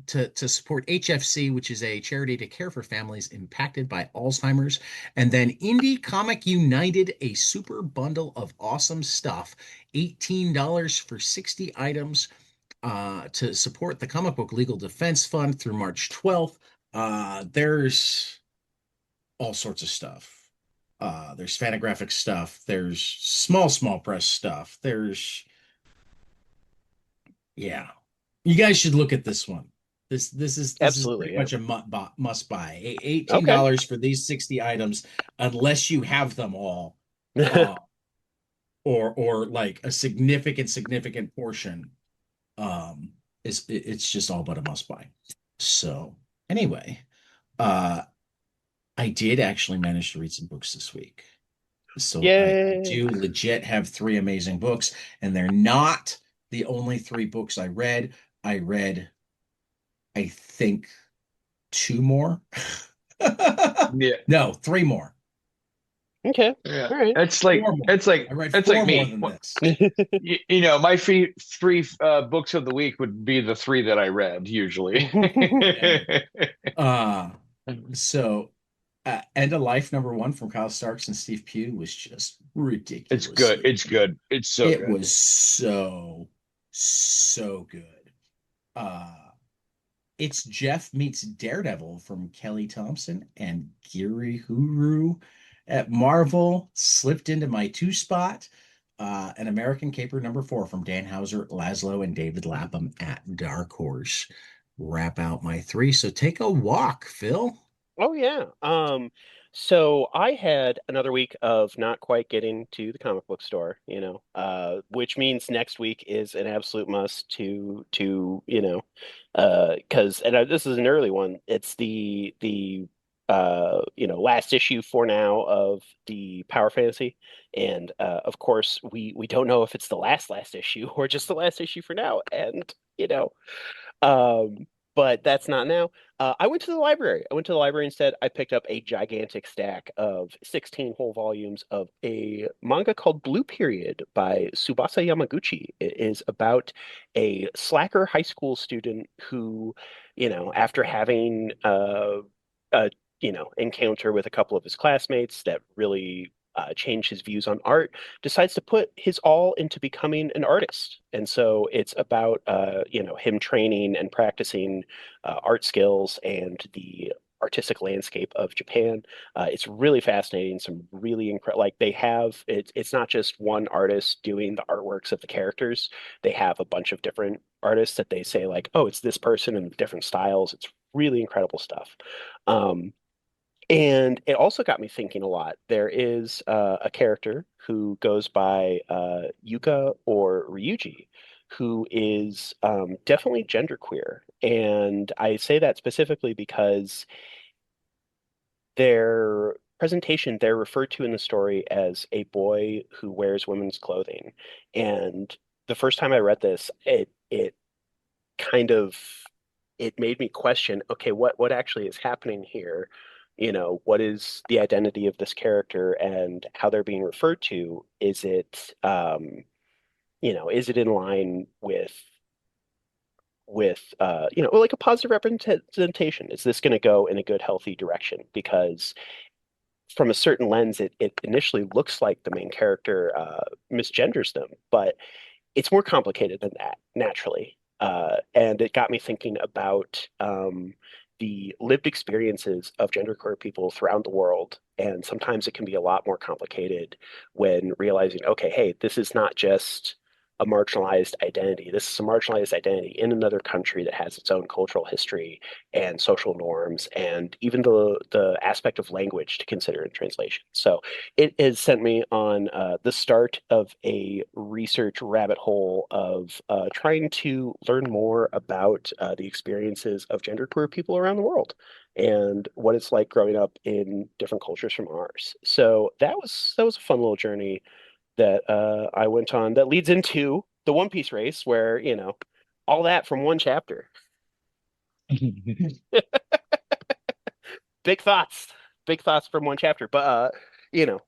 to support HFC, which is a charity to care for families impacted by Alzheimer's. And then Indie Comic United, a super bundle of awesome stuff, $18 for 60 items to support the Comic Book Legal Defense Fund through March 12th. There's all sorts of stuff. There's Fantagraphic stuff. There's small press stuff. Yeah. You guys should look at this one. This is Absolutely, pretty yeah. much a must buy. Okay. $18 for these 60 items, unless you have them all, or like a significant portion. It's just all but a must buy. So anyway, I did actually manage to read some books this week. So I do legit have 3 amazing books, and they're not the only 3 books I read. I read, I think, 2 more. Yeah. No, 3 more. Okay. Yeah, All right. it's like Four more. it's like I read it's four like more me. than this. My three books of the week would be the three that I read usually. Yeah. Uh, so End of Life #1 from Kyle Starks and Steve Pugh was just It's good. ridiculously It's good. It's so it good. was so good. Uh it's Jeff meets Daredevil from Kelly Thompson and Giri Huru at Marvel. Slipped into my two spot. An American Caper #4 from Dan Hauser, Laszlo, and David Lapham at Dark Horse. Wrap out my three. So take a walk, Phil. Oh yeah. So I had another week of not quite getting to the comic book store, which means next week is an absolute must because this is an early one. It's the last issue for now of the Power Fantasy, and of course we don't know if it's the last issue or just the last issue for now, and um, but that's not now. I went to the library. I went to the library instead. I picked up a gigantic stack of 16 whole volumes of a manga called Blue Period by Tsubasa Yamaguchi. It is about a slacker high school student who, after having a encounter with a couple of his classmates that really changed his views on art, decides to put his all into becoming an artist. And so it's about him training and practicing art skills and the artistic landscape of Japan. It's really fascinating. Some really incredible, like they have it's not just one artist doing the artworks of the characters. They have a bunch of different artists that they say like, oh, it's this person in different styles. It's really incredible stuff. Um, and it also got me thinking a lot. There is a character who goes by Yuka or Ryuji, who is definitely genderqueer. And I say that specifically because their presentation, they're referred to in the story as a boy who wears women's clothing. And the first time I read this, it kind of it made me question, okay, what actually is happening here? What is the identity of this character and how they're being referred to? Is it in line with like a positive representation? Is this going to go in a good, healthy direction? Because from a certain lens, it initially looks like the main character misgenders them, but it's more complicated than that, naturally. And it got me thinking about the lived experiences of genderqueer people throughout the world. And sometimes it can be a lot more complicated when realizing, okay, hey, this is not just a marginalized identity. This is a marginalized identity in another country that has its own cultural history and social norms, and even the aspect of language to consider in translation. So it has sent me on the start of a research rabbit hole of trying to learn more about the experiences of genderqueer people around the world and what it's like growing up in different cultures from ours. So that was a fun little journey that I went on that leads into the One Piece race, where all that from one chapter. Big thoughts, big thoughts from one chapter. But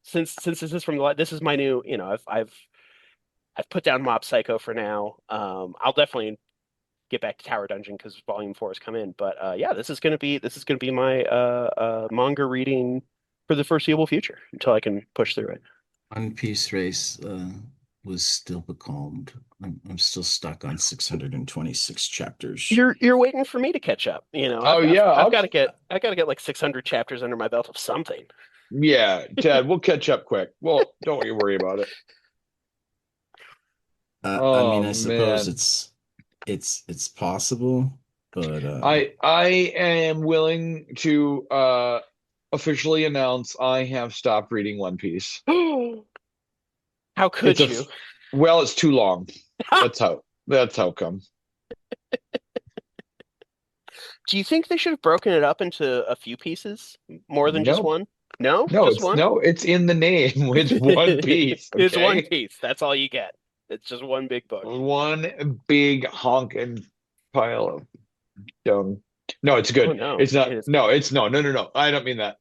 since this is this is my new, I've put down Mob Psycho for now. I'll definitely get back to Tower Dungeon because Volume 4 has come in. But yeah, this is gonna be my manga reading for the foreseeable future until I can push through it. One Piece Race was still becalmed. I'm still stuck on 626 chapters. You're waiting for me to catch up. Oh I've yeah, I've got to get like 600 chapters under my belt of something. yeah, Ted, we'll catch up quick. Well, don't you worry about it. I mean, Oh I suppose man. it's possible, but I am willing to officially announce I have stopped reading One Piece. How It's could a you? well, it's too long. That's how come. Do you think they should have broken it up into a few pieces, more than just No. one? No, No, just it's one. no, it's in the name. It's One Piece, It's One okay? Piece. That's all you get. It's just one big book. One big honking pile of dung. No, it's Oh good. no, It's not. it is No, good. it's no, no, no, no. I don't mean that.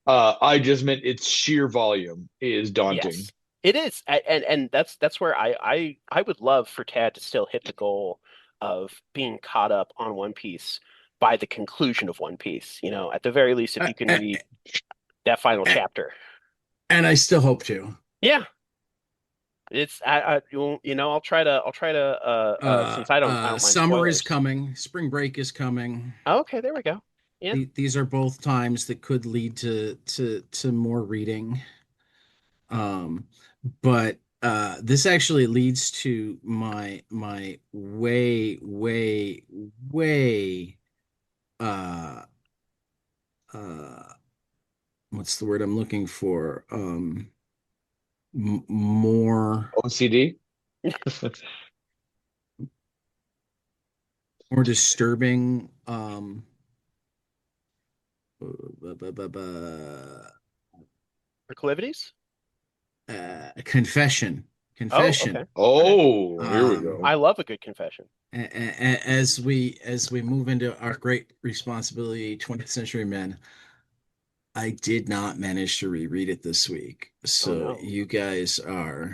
I just meant its sheer volume is daunting. Yes, it is, and that's where I would love for Tad to still hit the goal of being caught up on One Piece by the conclusion of One Piece. You know, at the very least, if you can A- read that final a- chapter. and I still hope to. Yeah, it's you know, I'll try to since I don't mind Summer is spoilers. coming, spring break is coming. Okay, there we go. Yeah. These are both times that could lead to more reading. Um, but this actually leads to my way uh uh what's the word I'm looking for? M more OCD. more disturbing Proclivities? confession. Oh, okay. Confession. Okay. Oh, here we Um, go. I love a good confession. as we move into our great responsibility, 20th Century Men, I did not manage to reread it this week. Oh So no.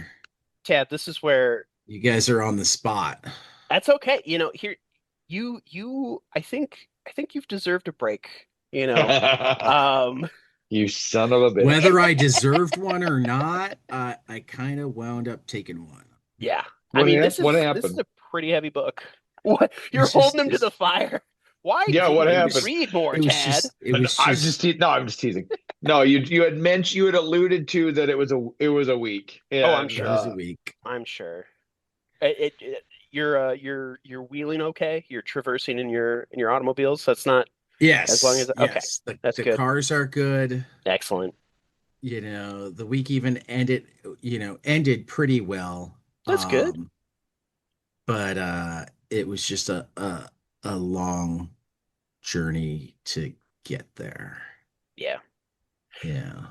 Tad, this is where you guys are on the spot. that's okay. You know, here I think you've deserved a break, you know. Um You son of a bitch. Whether I deserved one or not, I kind of wound up taking one. yeah. I What mean, happened? What this is happened? a pretty heavy book. What? You're It's just holding him to the fire. Why Yeah, what didn't you it happened? read more, it was Tad? just it was I'm just just no, I'm just teasing. No, you had mentioned you had alluded to that it was a week, Oh, I'm and it was sure. a week. I'm sure. You're wheeling okay? You're traversing in your automobiles. That's not as long Yes, as okay. yes. The That's the good. cars are good. Excellent. The week even ended pretty well. That's good. But it was just a long journey to get there. Yeah. Yeah.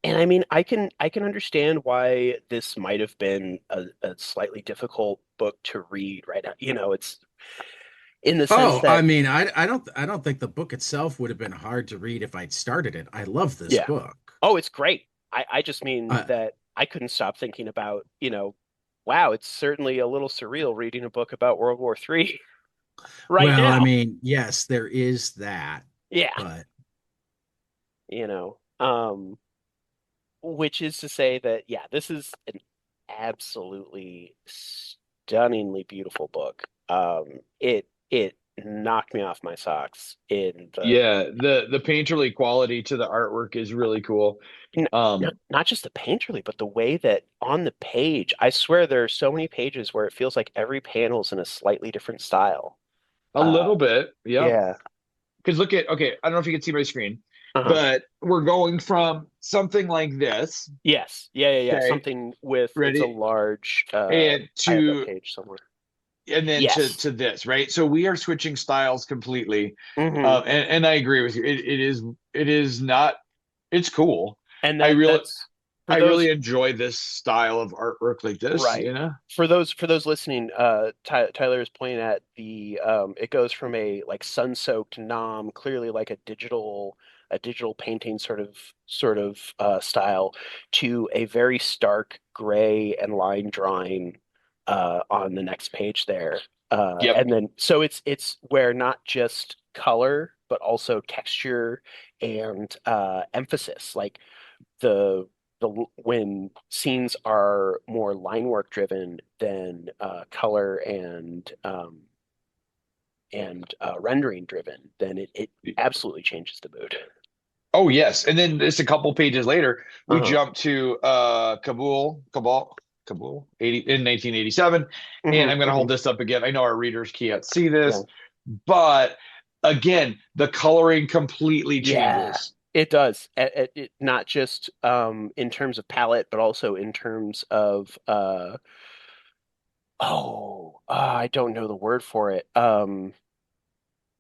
And I mean, I can understand why this might have been a slightly difficult book to read right now. You know, it's in the sense Oh, I that mean, I don't think the book itself would have been hard to read if I'd started it. I love this yeah. book. Oh, it's great. I just mean Uh, that I couldn't stop thinking about, wow, it's certainly a little surreal reading a book about World War III right well, I now. mean, yes, there is that, Yeah. but You know, which is to say that, yeah, this is an absolutely stunningly beautiful book. It knocked me off my socks in the yeah, the painterly quality to the artwork is really cool. n- Um, not just the painterly, but the way that on the page, I swear there are so many pages where it feels like every panel's in a slightly different style. a Uh, little bit, yep. yeah. Because look at okay, I don't know if you can see my screen, Uh-huh. but we're going from something like this, Yes. Yeah, yeah, yeah. okay, Something with it's a ready, large and I have that to page somewhere. and then to Yes. to this, right? So we are switching styles completely. Hmm. And I agree with you. It is not it's cool. And I really that's for I those really enjoy this style of artwork like this, right. you know? For those listening, Tyler is pointing at the it goes from a like sun-soaked nom, clearly like a digital painting sort of style to a very stark gray and line drawing on the next page there. Yep. And then so it's where not just color but also texture and emphasis. Like the when scenes are more line work driven than color and rendering driven, then it absolutely changes the mood. Oh yes. And then just a couple pages later, we Uh-huh. jump to Kabul 80 in 1987. And Hmm. I'm gonna hold Hmm. this up again. I know our readers can't see Yeah. this, but again, the coloring completely Yeah. changes. It does. Not just in terms of palette, but also in terms of I don't know the word for it.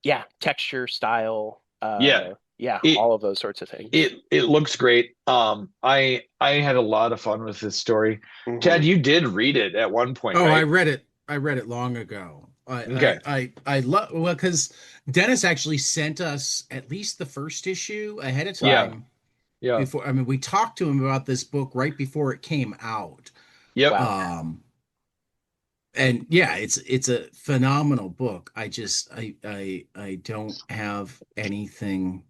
Yeah, texture, style, Yeah. yeah, It all of those sorts of things. it looks great. I had a lot of fun with this story. Hmm. Ted, you did read it at one point, oh, I right? read it. I read it long ago. Okay. I love well because Dennis actually sent us at least the first issue ahead of Yeah. Right. time. Yeah. before. I mean, we talked to him about this book right before it came out. Yep. Wow. And yeah, it's a phenomenal book. I don't have anything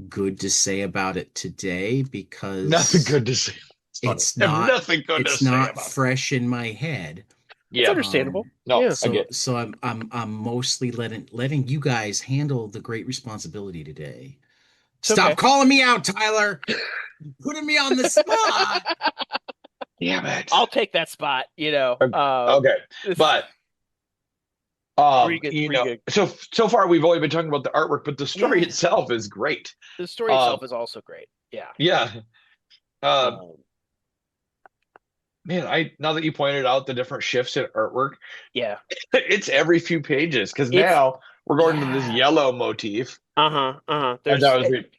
good to say about it today Nothing because good to say. It's funny. it's I have not nothing good to it's say not about it. fresh in my head. It's Yeah. understandable. No, Yeah. I So get it. so I'm mostly letting you guys handle the great responsibility today. It's Stop okay. calling me out, Tyler. Putting me on the spot. Damn it. I'll take that spot, Okay. this But pretty good, pretty good. so far we've only been talking about the artwork, but the story Yeah. itself is great. The story Um, itself is also great. Yeah. yeah. Uh, Um, man, I now that you pointed out the different shifts in artwork, yeah. it's every few pages because It's now we're going to this yeah. yellow motif, Uh-huh. Uh-huh. and that was great.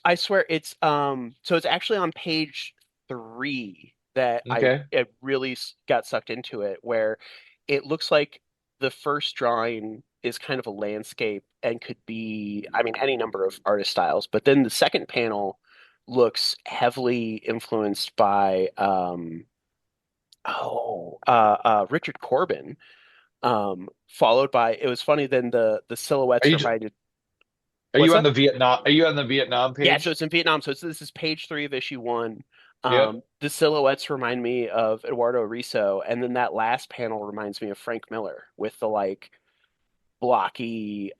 I swear it's so it's actually on page 3 that Okay. it really got sucked into it, where it looks like the first drawing is kind of a landscape and could be, I mean, any number of artist styles, but then the second panel looks heavily influenced by Richard Corbin, followed by, it was funny, then the Are silhouettes you reminded. are What's you on that? the Vietnam? Are you on the Vietnam Yeah, so page? it's in Vietnam. So this is page 3 of issue 1. Yep. The silhouettes remind me of Eduardo Riso, and then that last panel reminds me of Frank Miller with the like blocky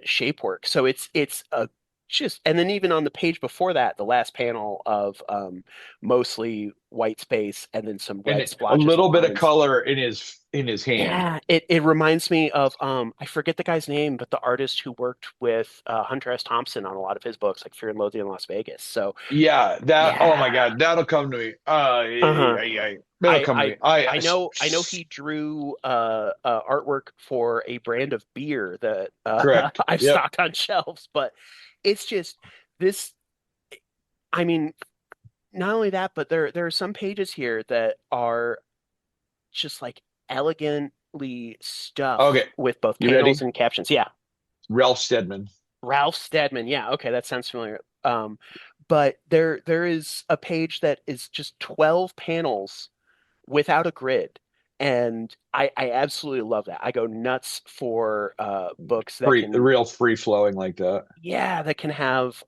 shape work. So it's a just, and then even on the page before that, the last panel of mostly white space and then some And red a splotches and little bit of lines. color in his hand. Yeah, it reminds me of I forget the guy's name, but the artist who worked with Hunter S. Thompson on a lot of his books, like Fear and Loathing in Las Vegas. So Yeah, that. Oh my yeah, God, that'll come to me. uh-huh. That'll come to me. I know he drew artwork for a brand of beer that Correct. I've Yep. stocked on shelves, but it's just this. I mean, not only that, but there are some pages here that are just like elegantly Okay, stuffed with both you panels ready? and captions. Yeah. Ralph Steadman. Ralph Steadman. Yeah, okay, that sounds familiar. But there is a page that is just 12 panels without a grid. And I absolutely love that. I go nuts for books that Free, can, real free flowing like that. yeah, that can have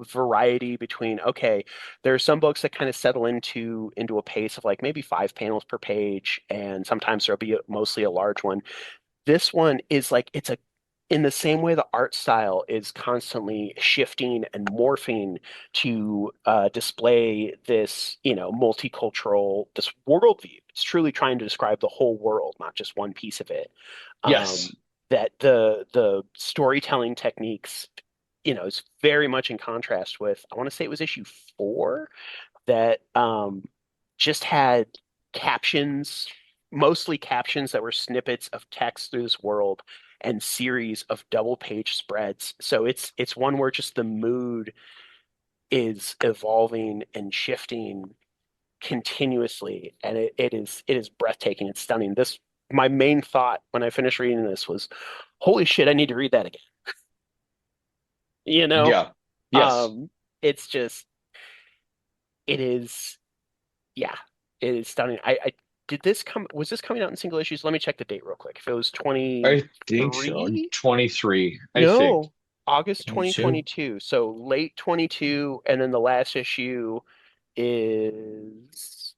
variety between, okay, there are some books that kind of settle into a pace of like maybe 5 panels per page, and sometimes there'll be mostly a large one. This one is like it's a in the same way the art style is constantly shifting and morphing to display this, multicultural, this worldview. It's truly trying to describe the whole world, not just one piece of it. Yes. Um, that the storytelling techniques, is very much in contrast with, I want to say it was issue 4 that just had captions, mostly captions that were snippets of text through this world and series of double page spreads. So it's one where just the mood is evolving and shifting continuously, and it is breathtaking. It's stunning. This My main thought when I finished reading this was, holy shit, I need to read that again. You know? Yeah. Yes. Um, it's just it is Yeah, it is stunning. I did this come was this coming out in single issues? Let me check the date real quick. If it was I think so. 23? 23, I think. No, August 22. 2022. So late 22, and then the last issue is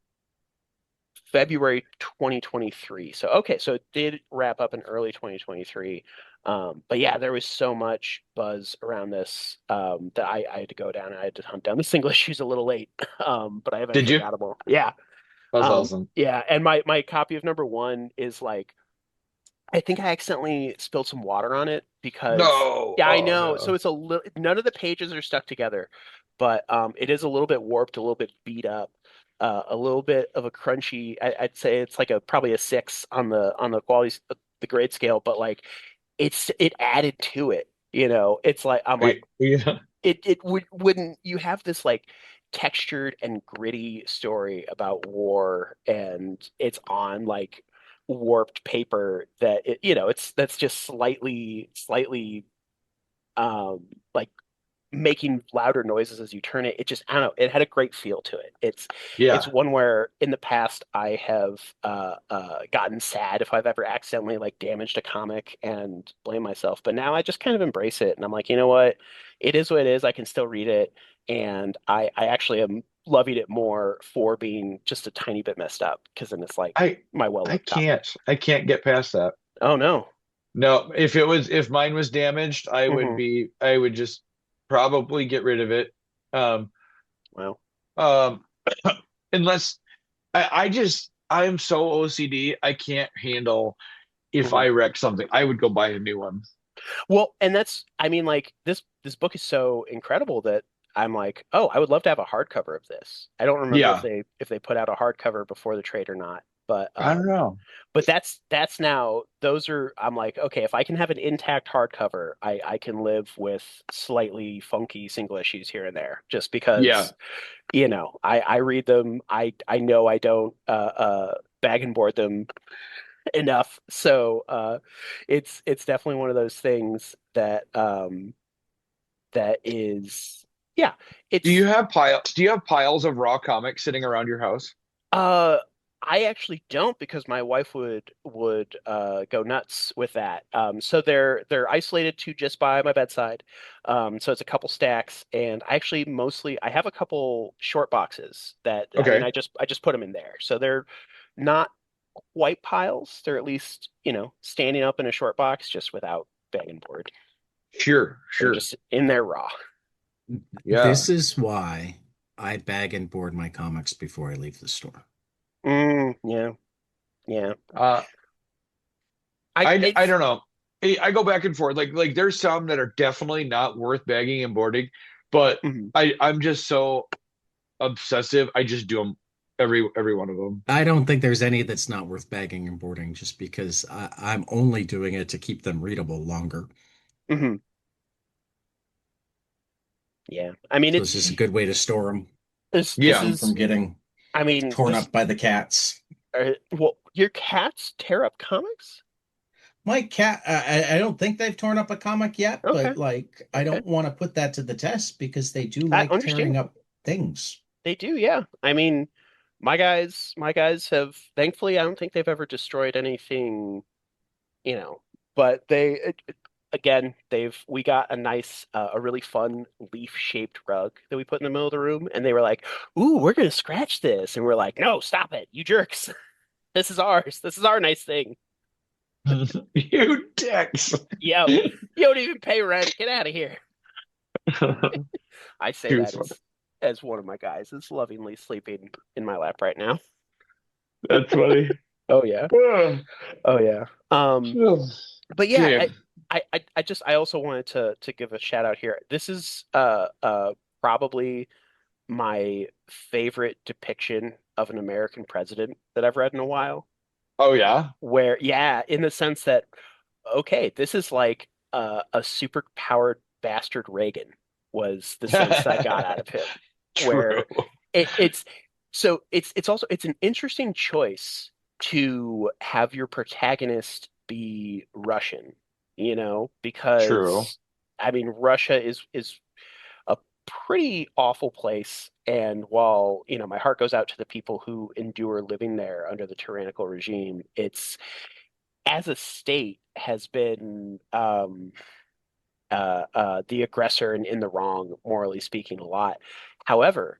February 2023. So okay, so it did wrap up in early 2023. But yeah, there was so much buzz around this that I had to go down and I had to hunt down the single issues a little late. But I Did eventually you? got them all. Yeah. That's awesome. Yeah, and my copy of number 1 is like, I think I accidentally spilled some water on it because, No. yeah, I Oh know. So no. it's a little, none of the pages are stuck together, but it is a little bit warped, a little bit beat up, a little bit of a crunchy. I'd say it's like a probably a 6 on the quality the grade scale, but like it added to it. It's like I'm like, Yeah. wouldn't you have this like textured and gritty story about war, and it's on like warped paper that it's that's just slightly like making louder noises as you turn it. It just, I don't know, it had a great feel to it. It's Yeah. one where in the past I have gotten sad if I've ever accidentally like damaged a comic and blame myself, but now I just kind of embrace it and I'm like, you know what? It is what it is. I can still read it, and I actually am loving it more for being just a tiny bit messed up because then it's like I my I well-loved comic. can't I can't get past that. Oh no. No, if mine was damaged, Hmm. I would just probably get rid of it. Um Well. um unless I am so OCD, I can't handle if Mhm. I wreck something. I would go buy a new one. Well, and that's, I mean, like this book is so incredible that I'm like, oh, I would love to have a hardcover of this. I don't remember Yeah. if they put out a hardcover before the trade or not, I don't know. but that's now those are I'm like, okay, if I can have an intact hardcover, I can live with slightly funky single issues here and there, just Yeah. because I read them. I know I don't bag and board them enough. So it's definitely one of those things that that is yeah, it's Do you have piles of raw comics sitting around your house? uh I actually don't because my wife would go nuts with that. So they're isolated to just by my bedside. So it's a couple stacks, and I actually mostly I have a couple short boxes that I mean Okay. I just put them in there. So they're not quite piles. They're at least, standing up in a short box just without bag and board. Sure, They're sure. just in there raw. Yeah. This is why I bag and board my comics before I leave the store. Yeah, yeah. Uh I I it's don't know. I go back and forth. Like there's some that are definitely not worth bagging and boarding, but mhm. I'm just so obsessive. I just do them every one of them. I don't think there's any that's not worth bagging and boarding just because I'm only doing it to keep them readable longer. Mhm. Yeah. I mean, So it's just a good way to store them, this keep Yeah. them from is getting I mean, torn this up by the cats. well, your cats tear up comics? My cat, I don't think they've torn up a comic yet, Okay. but like, I Okay. don't want to put that to the test because they do I like tearing understand. up things. They do, yeah. I mean, my guys have thankfully I don't think they've ever destroyed anything, but again, we got a nice a really fun leaf-shaped rug that we put in the middle of the room, and they were like, "Ooh, we're gonna scratch this." And we're like, "No, stop it, you jerks. This is ours. This is our nice thing." You dicks. Yep. You don't even pay rent. Get out of here. I say Too that funny. as one of my guys is lovingly sleeping in my lap right now. That's funny. Oh yeah. Oh yeah. But yeah, Okay. I also wanted to give a shout out here. This is probably my favorite depiction of an American president that I've read in a while. Oh yeah. Where, yeah, in the sense that, okay, this is like a super powered bastard Reagan was the sense I got out of him. True. Where it's so it's also it's an interesting choice to have your protagonist be Russian, True. because I mean Russia is a pretty awful place, and while, my heart goes out to the people who endure living there under the tyrannical regime, it's as a state has been the aggressor and in the wrong, morally speaking, a lot. However,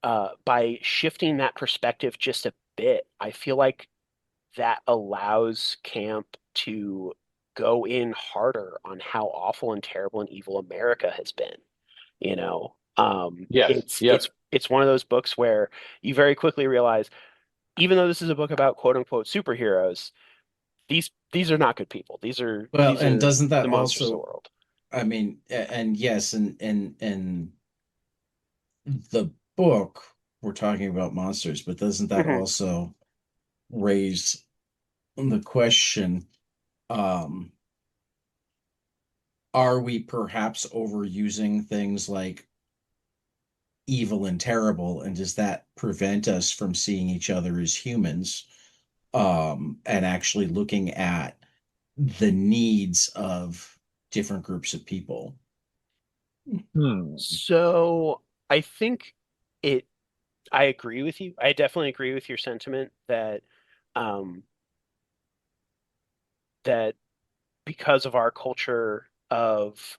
by shifting that perspective just a bit, I feel like that allows Camp to go in harder on how awful and terrible and evil America has been. You know, Yes. Yep. it's one of those books where you very quickly realize, even though this is a book about quote unquote superheroes, these are not good people. These are Well, these and are doesn't that the monsters of the also, world. I mean, and yes, and the book we're talking about monsters, but doesn't that Hmm. also raise the question, um, are we perhaps overusing things like evil and terrible, and does that prevent us from seeing each other as humans, and actually looking at the needs of different groups of people? Hmm. So I think it, I agree with you. I definitely agree with your sentiment that, um, that because of our culture of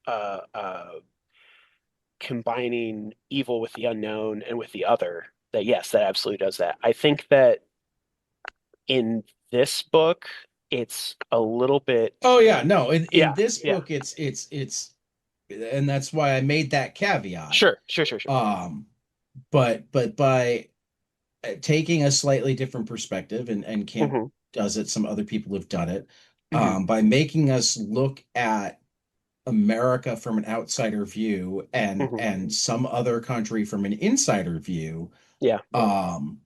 combining evil with the unknown and with the other, that yes, that absolutely does that. I think that in this book, it's a little bit, Oh yeah, no, in yeah, this yeah, book it's and that's why I made that caveat. sure, sure, sure, sure. Um, but by taking a slightly different perspective, and Camp Hmm. does it, some other people have done it, Hmm. by making us look at America from an outsider view Hmm. and some other country from an insider view, Yeah. um,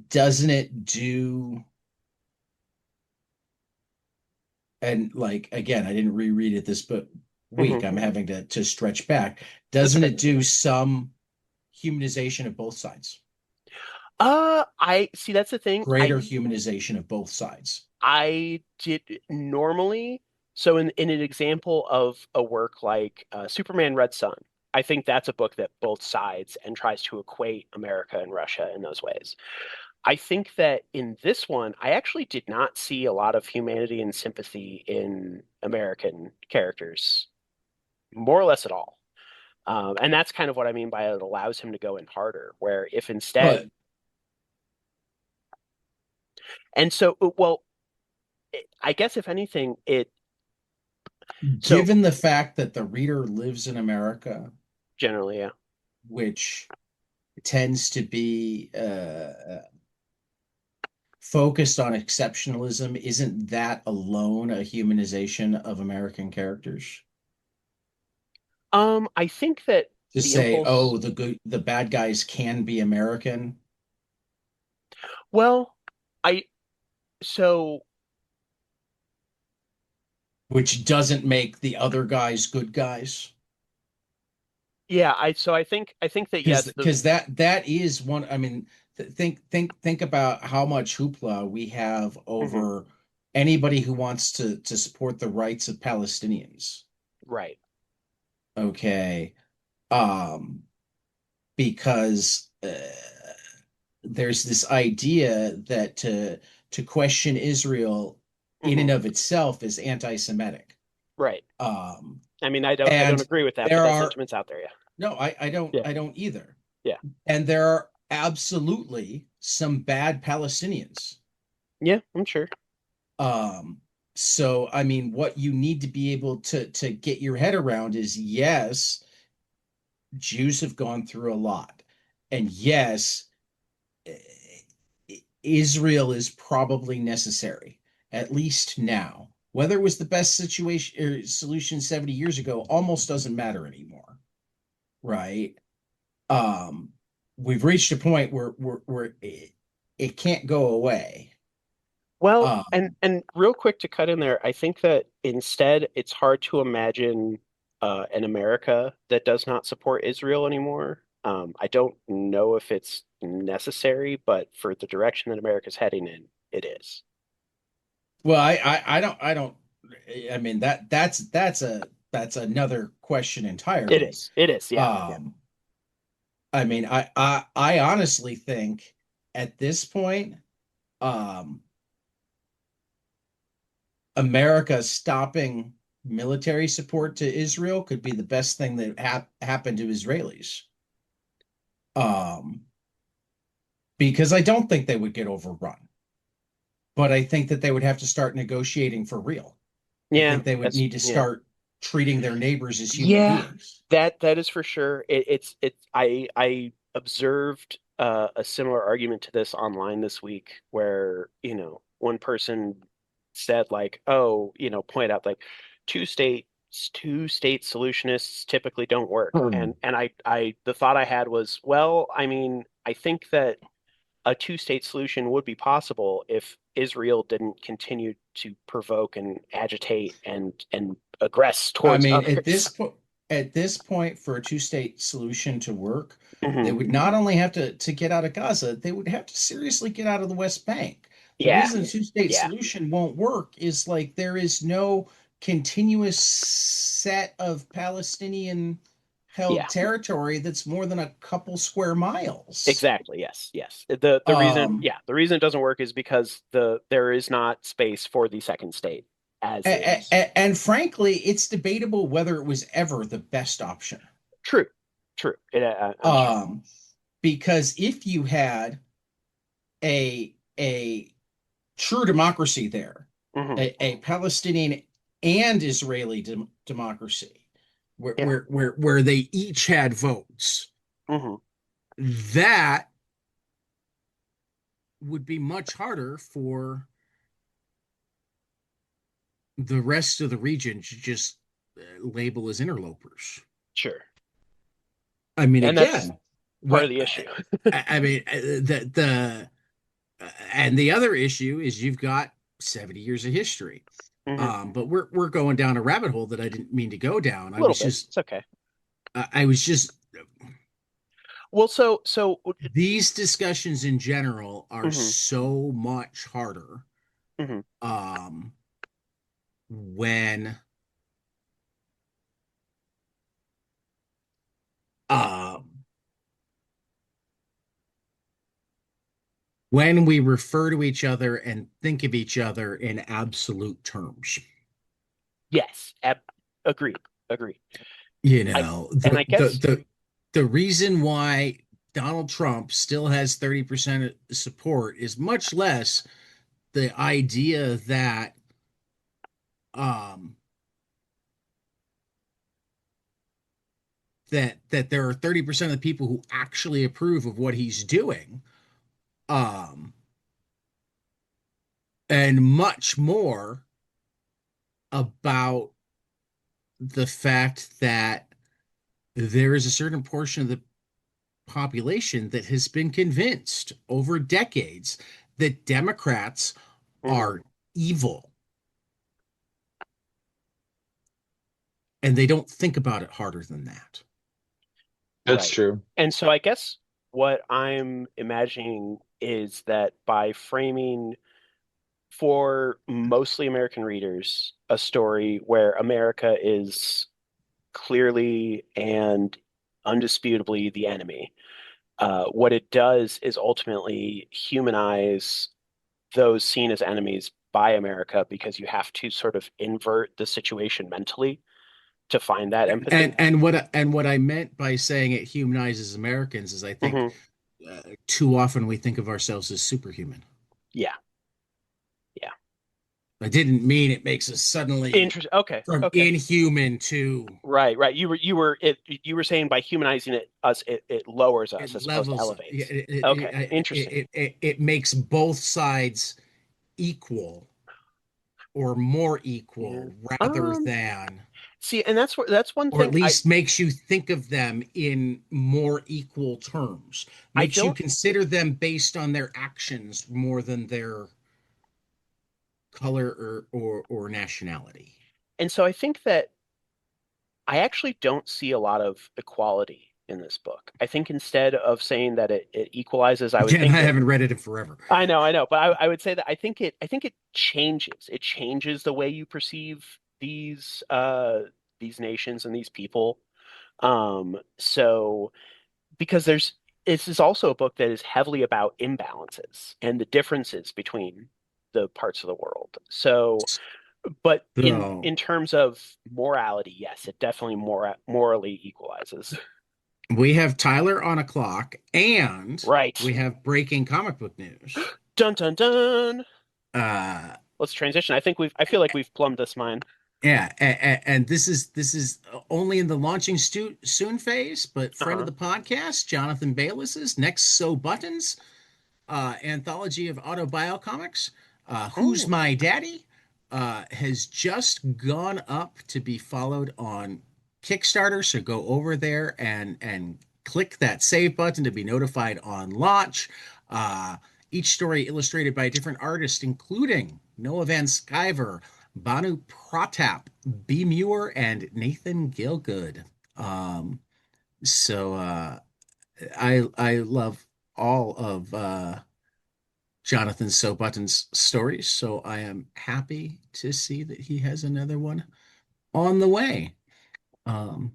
doesn't it do, and like again, I didn't reread it this but week. Hmm. I'm having to stretch back. That's Doesn't okay. it do some humanization of both sides? I see, that's the thing. Greater humanization of both sides. I did normally, so in an example of a work like Superman Red Sun, I think that's a book that both sides and tries to equate America and Russia in those ways. I think that in this one, I actually did not see a lot of humanity and sympathy in American characters, more or less at all. And that's kind of what I mean by it allows him to go in harder, where if But instead, and so, well, I guess if anything, so given the fact that the reader lives in America, generally, yeah. which tends to be focused on exceptionalism, isn't that alone a humanization of American characters? I think that To the say, impulse, oh, the bad guys can be American, well, I, so which doesn't make the other guys good guys. yeah, I think that Because yes, the, that is one. I mean, think about how much hoopla we have mhm, over anybody who wants to support the rights of Palestinians. right. Okay, um, because there's this idea that to question Israel in Hmm. and of itself is anti-Semitic. Right. Um, I mean, I don't and agree with that, but there that are sentiment's out there, yeah. no, Yeah. I don't either. Yeah. And there are absolutely some bad Palestinians. Yeah, I'm sure. Um, so I mean, what you need to be able to get your head around is yes, Jews have gone through a lot, and yes, Israel is probably necessary, at least now. Whether it was the best situation or solution 70 years ago almost doesn't matter anymore, right? Um, we've reached a point where it can't go away. Well, and Um, and real quick to cut in there, I think that instead it's hard to imagine an America that does not support Israel anymore. I don't know if it's necessary, but for the direction that America's heading in, it is. well, I don't. I mean that's another question It entirely. is. It is. Yeah. Yeah. Um, I mean, I honestly think at this point, um, America stopping military support to Israel could be the best thing that happened to Israelis. Um, because I don't think they would get overrun, but I think that they would have to start negotiating for real. I Yeah. think they would That's need to yeah. start treating their neighbors as human Yeah. beings. That is for sure. It's I observed a similar argument to this online this week where, one person said like, oh, point out like two state solutionists typically don't work. Hmm. And I the thought I had was, well, I mean, I think that a two-state solution would be possible if Israel didn't continue to provoke and agitate and aggress I towards mean, others. at this point, for a two-state solution to work, they Hmm. would not only have to get out of Gaza, they would have to seriously get out of the West Bank. The Yeah, reason a two-state yeah, solution won't work is like there is no continuous set of Palestinian held Yeah, territory that's more than a couple square miles. exactly. Yes, yes. The reason, Um, yeah, the reason it doesn't work is because there is not space for the second state as is. and frankly, it's debatable whether it was ever the best option. True, true. I'm sure. Um, because if you had a true democracy there, Hmm. a Palestinian and Israeli democracy, Yeah. where they each had votes, Hmm. that would be much harder for the rest of the region to just label as interlopers. Sure. I mean, And that's again, part of what the issue. I mean, and the other issue is you've got 70 years of history. Hmm. But we're going down a rabbit hole that I didn't mean to go down. A little bit. It's okay. I was just Well, so. these discussions in general are Hmm. so much harder Hmm. um when um when we refer to each other and think of each other in absolute terms. Yes. Agreed. Agreed. You I know, and I guess. the reason why Donald Trump still has 30% support is much less the idea um that there are 30% of the people who actually approve of what he's doing, um and much more about the fact that there is a certain portion of the population that has been convinced over decades that Democrats Mhm. are evil, and they don't think about it harder than that. That's Right. true. And so I guess what I'm imagining is that by framing for mostly American readers a story where America is clearly and undisputably the enemy, what it does is ultimately humanize those seen as enemies by America because you have to sort of invert the situation mentally to find that And empathy. what I meant by saying it humanizes Americans is I think Hmm. too often we think of ourselves as superhuman. Yeah. Yeah. I didn't mean it makes us suddenly Interesting. Okay. from Okay. inhuman to Right. Right. You were saying by humanizing it lowers us it as opposed to levels elevates. Okay. Interesting. it makes both sides equal or more Yeah. equal rather Um. than, See, and that's one or at thing least makes you think of them in more equal terms, I makes you don't, consider them based on their actions more than their color or nationality. and so I think that I actually don't see a lot of equality in this book. I think instead of saying that it equalizes, I would Again, I think that haven't read it in forever. I know, but I would say that I think it changes. It changes the way you perceive these nations and these people. So because this is also a book that is heavily about imbalances and the differences between the parts of the world. So, but So in terms of morality, yes, it definitely morally equalizes. we have Tyler on a clock, and Right. we have breaking comic book news. Dun dun dun. Uh, Let's transition. I feel like we've plumbed this mine. yeah, and this is only in the launching soon phase, but friend of Uh-huh. the podcast, Jonathan Bayless's Next Sew Buttons, anthology of autobiocomics, Who's Mm. My Daddy, has just gone up to be followed on Kickstarter. So go over there and click that save button to be notified on launch. Uh, each story illustrated by a different artist, including Noah Van Sciver, Banu Pratap, B. Muir, and Nathan Gilgood. Um, so I love all of Jonathan Sobutton's stories. So I am happy to see that he has another one on the way. And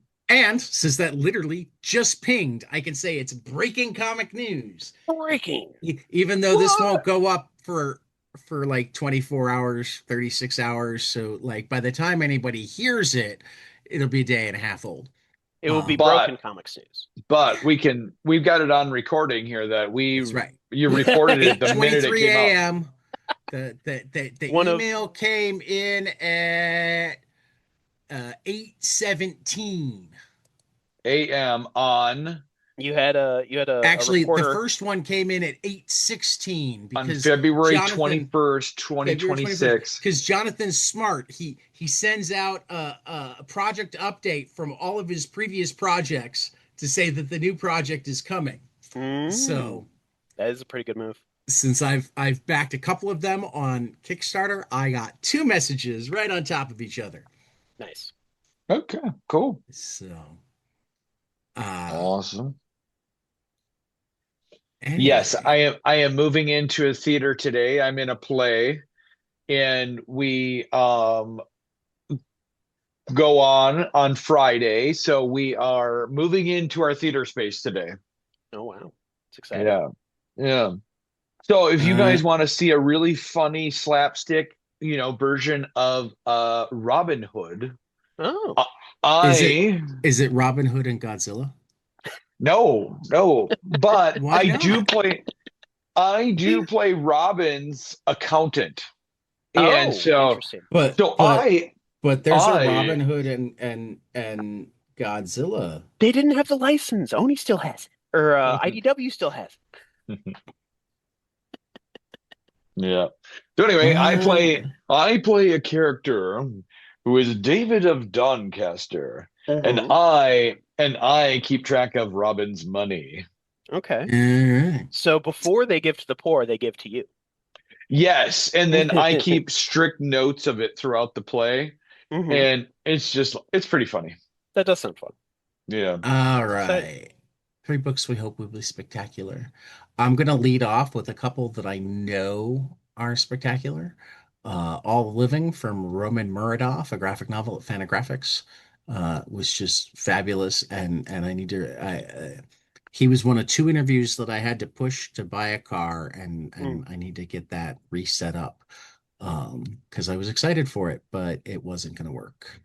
since that literally just pinged, I can say it's breaking comic news. Breaking. Even though this won't go up for like 24 hours, 36 hours. So like by the time anybody hears it, it'll be a day and a half old. It will be But- broken comics news. But we've got it on recording here that That's right. you reported it the minute it 8:23 came out. a.m. The email came in at 8:17 a.m. on You had a Actually, reporter. the first one came in at 8:16 because February Jonathan- 21st, 2026. Because Jonathan's smart. He sends out a project update from all of his previous projects to say that the new project is coming. So that is a pretty good move. since I've backed a couple of them on Kickstarter, I got 2 messages right on top of each other. Nice. Okay, cool. So Awesome. anyway. Yes, I am moving into a theater today. I'm in a play, and we go on Friday. So we are moving into our theater space today. Oh wow, it's exciting. Yeah. So if you guys want to see a really funny slapstick, version of Robin Hood, Oh, Is it Robin Hood and Godzilla? no, but Why I not? do play Robin's accountant. oh, And so interesting. But there's I- a Robin Hood and Godzilla. They didn't have the license. Oni still has it, or IDW still has it. Yeah. So anyway, I play a character who is David of Doncaster, and I keep track of Robin's money. Okay. All right. So before they give to the poor, they give to you. Yes, and then I keep strict notes of it throughout the play, Mhm. and it's pretty funny. That does sound fun. Yeah. All right. 3 books we hope will be spectacular. I'm going to lead off with a couple that I know are spectacular. All Living from Roman Muradov, a graphic novel at Fantagraphics, was just fabulous. And I need to, he was one of 2 interviews that I had to push to buy a car, and I need to get that reset up because I was excited for it, but it wasn't going to work.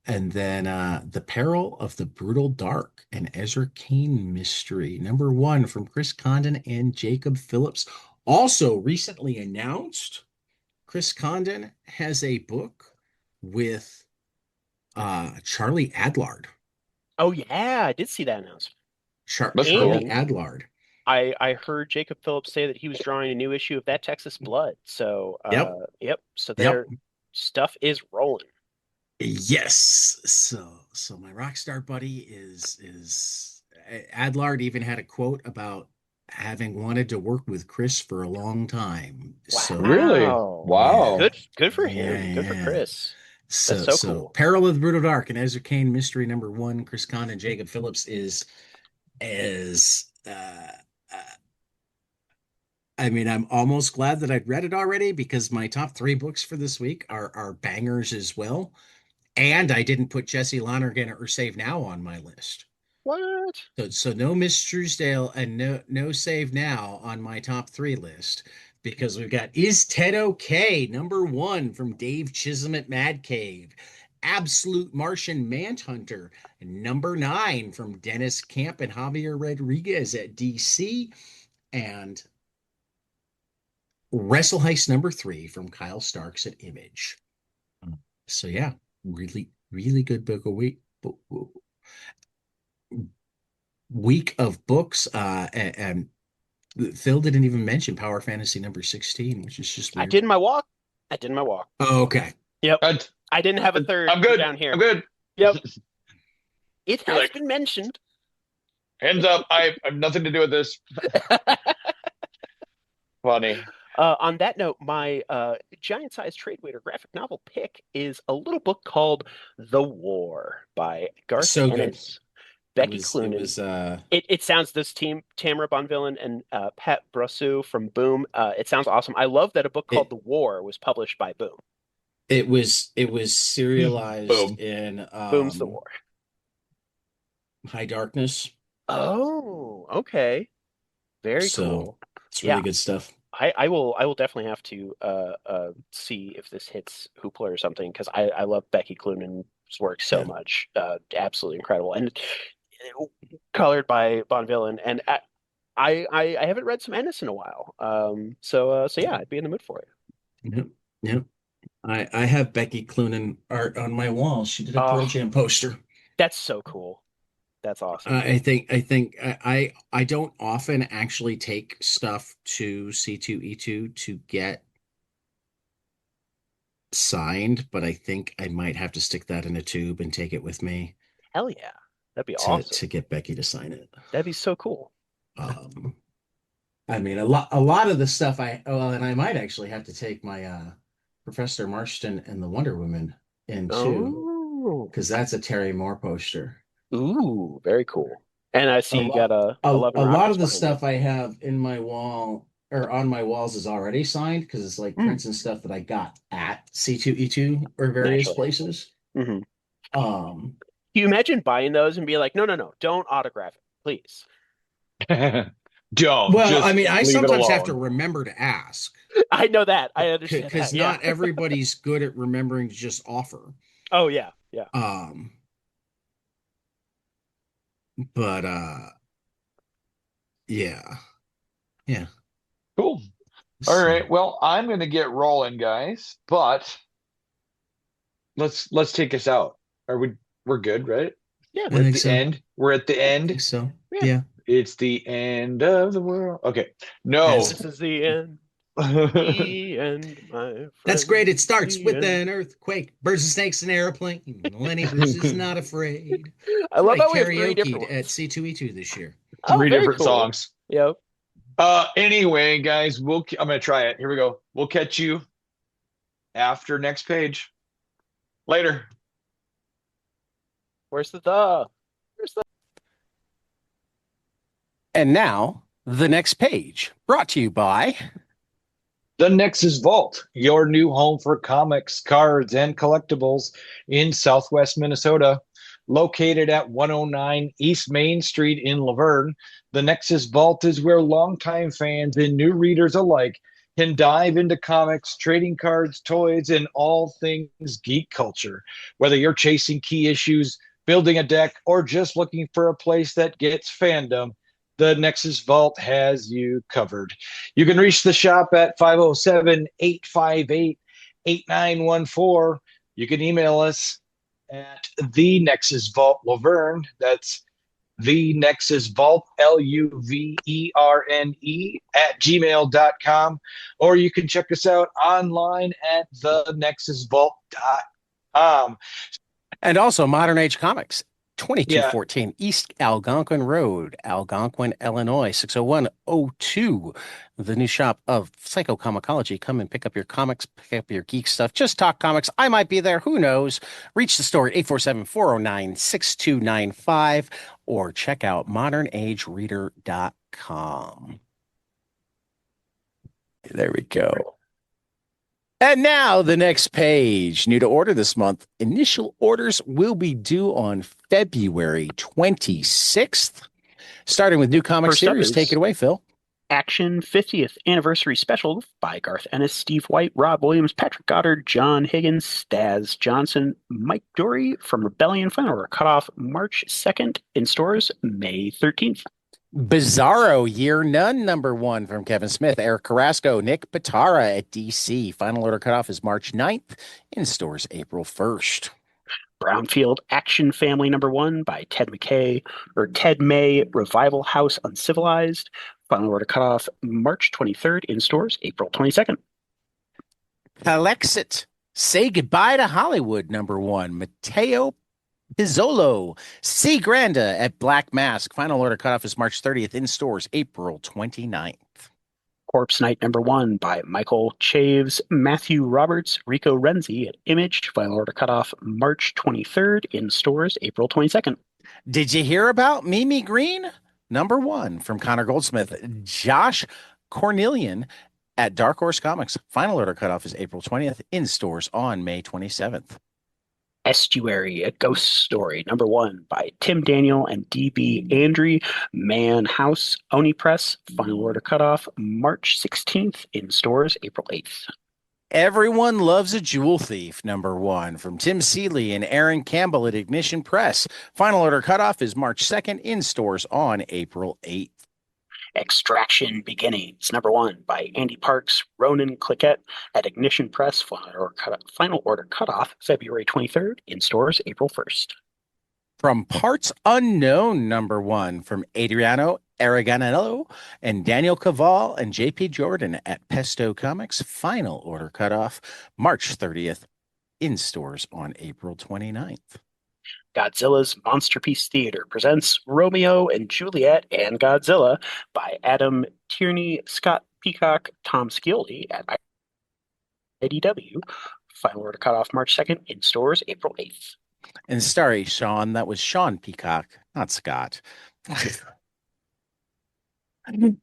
And then The Peril of the Brutal Dark, an Ezra Kane mystery, #1 from Chris Condon and Jacob Phillips. Also recently announced, Chris Condon has a book with Charlie Adlard. Oh yeah, I did see that announcement. That's cool. Charlie Adlard. I heard Jacob Phillips say that he was drawing a new issue of That Texas Blood. So yep. So their stuff is rolling. Yes. So my rock star buddy is Adlard even had a quote about having wanted to work with Chris for a long time. So Really? Wow. Good for him. Yeah, Good for yeah. Chris. So, That's so cool. Peril of the Brutal Dark and Ezra Kane mystery #1, Chris Kahn and Jacob Phillips is I mean, I'm almost glad that I'd read it already because my top 3 books for this week are bangers as well. And I didn't put Jesse Lonergan or Save Now on my list. What? So no Miss Truesdale and no Save Now on my top 3 list, because we've got Is Ted Okay? #1 from Dave Chisholm at Mad Cave. Absolute Martian Manhunter, #9 from Dennis Camp and Javier Rodriguez at DC. And Wrestle Heist #3 from Kyle Starks at Image. So yeah, really, really good book a week of books. And Phil didn't even mention Power Fantasy #16, which is just weird. I did my walk. Oh, okay. Yep. Good. I didn't have a third I'm good. down here. I'm good. Yep. It You're has like- been mentioned. Hands up. I have nothing to do with this. Funny. On that note, my giant-sized trade waiter graphic novel pick is a little book called The War by Garth So good. Ennis. Becky It Cloonan. was It sounds this team, Tamara Bonvillain and Pat Brosseau from Boom. It sounds awesome. I love that a book called it The War was published by Boom. it was serialized Boom. in Boom's The War. High Darkness. Oh, okay. Very So cool. it's Yeah, really good stuff. I will definitely have to see if this hits Hoopla or something because I love Becky Cloonan's work so Yeah. much. Absolutely incredible and colored by Bonvillain. And I haven't read some Ennis in a while. So yeah, I'd be in the mood for it. Yep. Yep. I have Becky Cloonan art on my wall. She did a Pearl Oh, Jam poster. that's so cool. That's awesome. I don't often actually take stuff to C2E2 to get signed, but I think I might have to stick that in a tube and take it with me Hell yeah. That'd be to awesome. get Becky to sign it. That'd be so cool. Um, I mean, a lot of the stuff and I might actually have to take my Professor Marston and the Wonder Woman in too, Oh, because that's a Terry Moore poster. ooh, very cool. And I see A you got lot, a a, 11 a lot Rockets of the behind you. stuff I have in my wall or on my walls is already signed because it's like Mm. prints and stuff that I got at C2E2 or various Naturally. places. Hmm. Um, Can you imagine buying those and be like, no, no, no, don't autograph it, please? Don't well, I just mean, I leave it sometimes have to alone. remember to ask I know that. I understand because that. Yeah. not everybody's good at remembering to just offer. Oh, yeah. Yeah. Um, but yeah, yeah. Cool. All So, right. Well, I'm gonna get rolling, guys, but let's take us out. We're good, right? Yeah. I We're at think the so. end. We're at the I think end. so. Yeah. Yeah. It's the end of the world. Okay. No. As This is the end. The end, my That's friend. great. It starts The with end. an earthquake, birds and snakes, an airplane. Lenny Bruce is not afraid. I It's what love I how we have three different karaokeed at ones. C2E2 this year. Oh, Three very different cool. songs. Yep. Anyway, guys, I'm gonna try it. Here we go. We'll catch you after next page. Later. Where's the? Where's the? And now, the next page, brought to you by The Nexus Vault, your new home for comics, cards, and collectibles in Southwest Minnesota. Located at 109 East Main Street in Laverne, the Nexus Vault is where longtime fans and new readers alike can dive into comics, trading cards, toys, and all things geek culture. Whether you're chasing key issues, building a deck, or just looking for a place that gets fandom, the Nexus Vault has you covered. You can reach the shop at 507 858 8914. You can email us at the Nexus Vault Laverne. That's the Nexus Vault, LUVERNE, at gmail.com. Or you can check us out online at thenexusvault.com. and also Modern Age Comics, Yeah. 2214 East Algonquin Road, Algonquin, Illinois, 60102. The new shop of Psycho Comicology. Come and pick up your comics, pick up your geek stuff. Just talk comics. I might be there. Who knows? Reach the store at 847-409-6295 or check out modernagereader.com. There we go. And now the next page. New to order this month. Initial orders will be due on February 26th. Starting with new comic First up series. is Take it away, Phil. Action 50th Anniversary Special by Garth Ennis, Steve White, Rob Williams, Patrick Goddard, John Higgins, Staz Johnson, Mike Dory from Rebellion. Final order cutoff March 2nd. In stores May 13th. Bizarro Year None #1 from Kevin Smith, Eric Carrasco, Nick Pitara at DC. Final order cutoff is March 9th. In stores April 1st. Brownfield Action Family #1 by Ted McKay or Ted May, Revival House Uncivilized. Final order cutoff March 23rd. In stores April 22nd. Alexit, Say Goodbye to Hollywood #1, Matteo Pizzolo, C. Granda at Black Mask. Final order cutoff is March 30th. In stores April 29th. Corpse Night #1 by Michael Chaves, Matthew Roberts, Rico Renzi at Image. Final order cutoff March 23rd. In stores April 22nd. Did you hear about Mimi Green? Number 1 from Connor Goldsmith. Josh Cornelian at Dark Horse Comics. Final order cutoff is April 20th, in stores on May 27th. Estuary, A Ghost Story, number 1 by Tim Daniel and D.B. Andre, Man House, Oni Press. Final order cutoff March 16th, in stores April 8th. Everyone Loves a Jewel Thief, number 1 from Tim Seeley and Aaron Campbell at Ignition Press. Final order cutoff is March 2nd, in stores on April 8th. Extraction Beginnings, number 1 by Andy Parks, Ronan Cliquette at Ignition Press. Final order cutoff February 23rd, in stores April 1st. From Parts Unknown, number 1 from Adriano Aragonello and Daniel Caval and JP Jordan at Pesto Comics. Final order cutoff March 30th, in stores on April 29th. Godzilla's Monsterpiece Theater presents Romeo and Juliet and Godzilla by Adam Tierney, Scott Peacock, Tom Scioli at IDW. Final order cutoff March 2nd, in stores April 8th. And sorry, Sean, that was Sean Peacock, not Scott.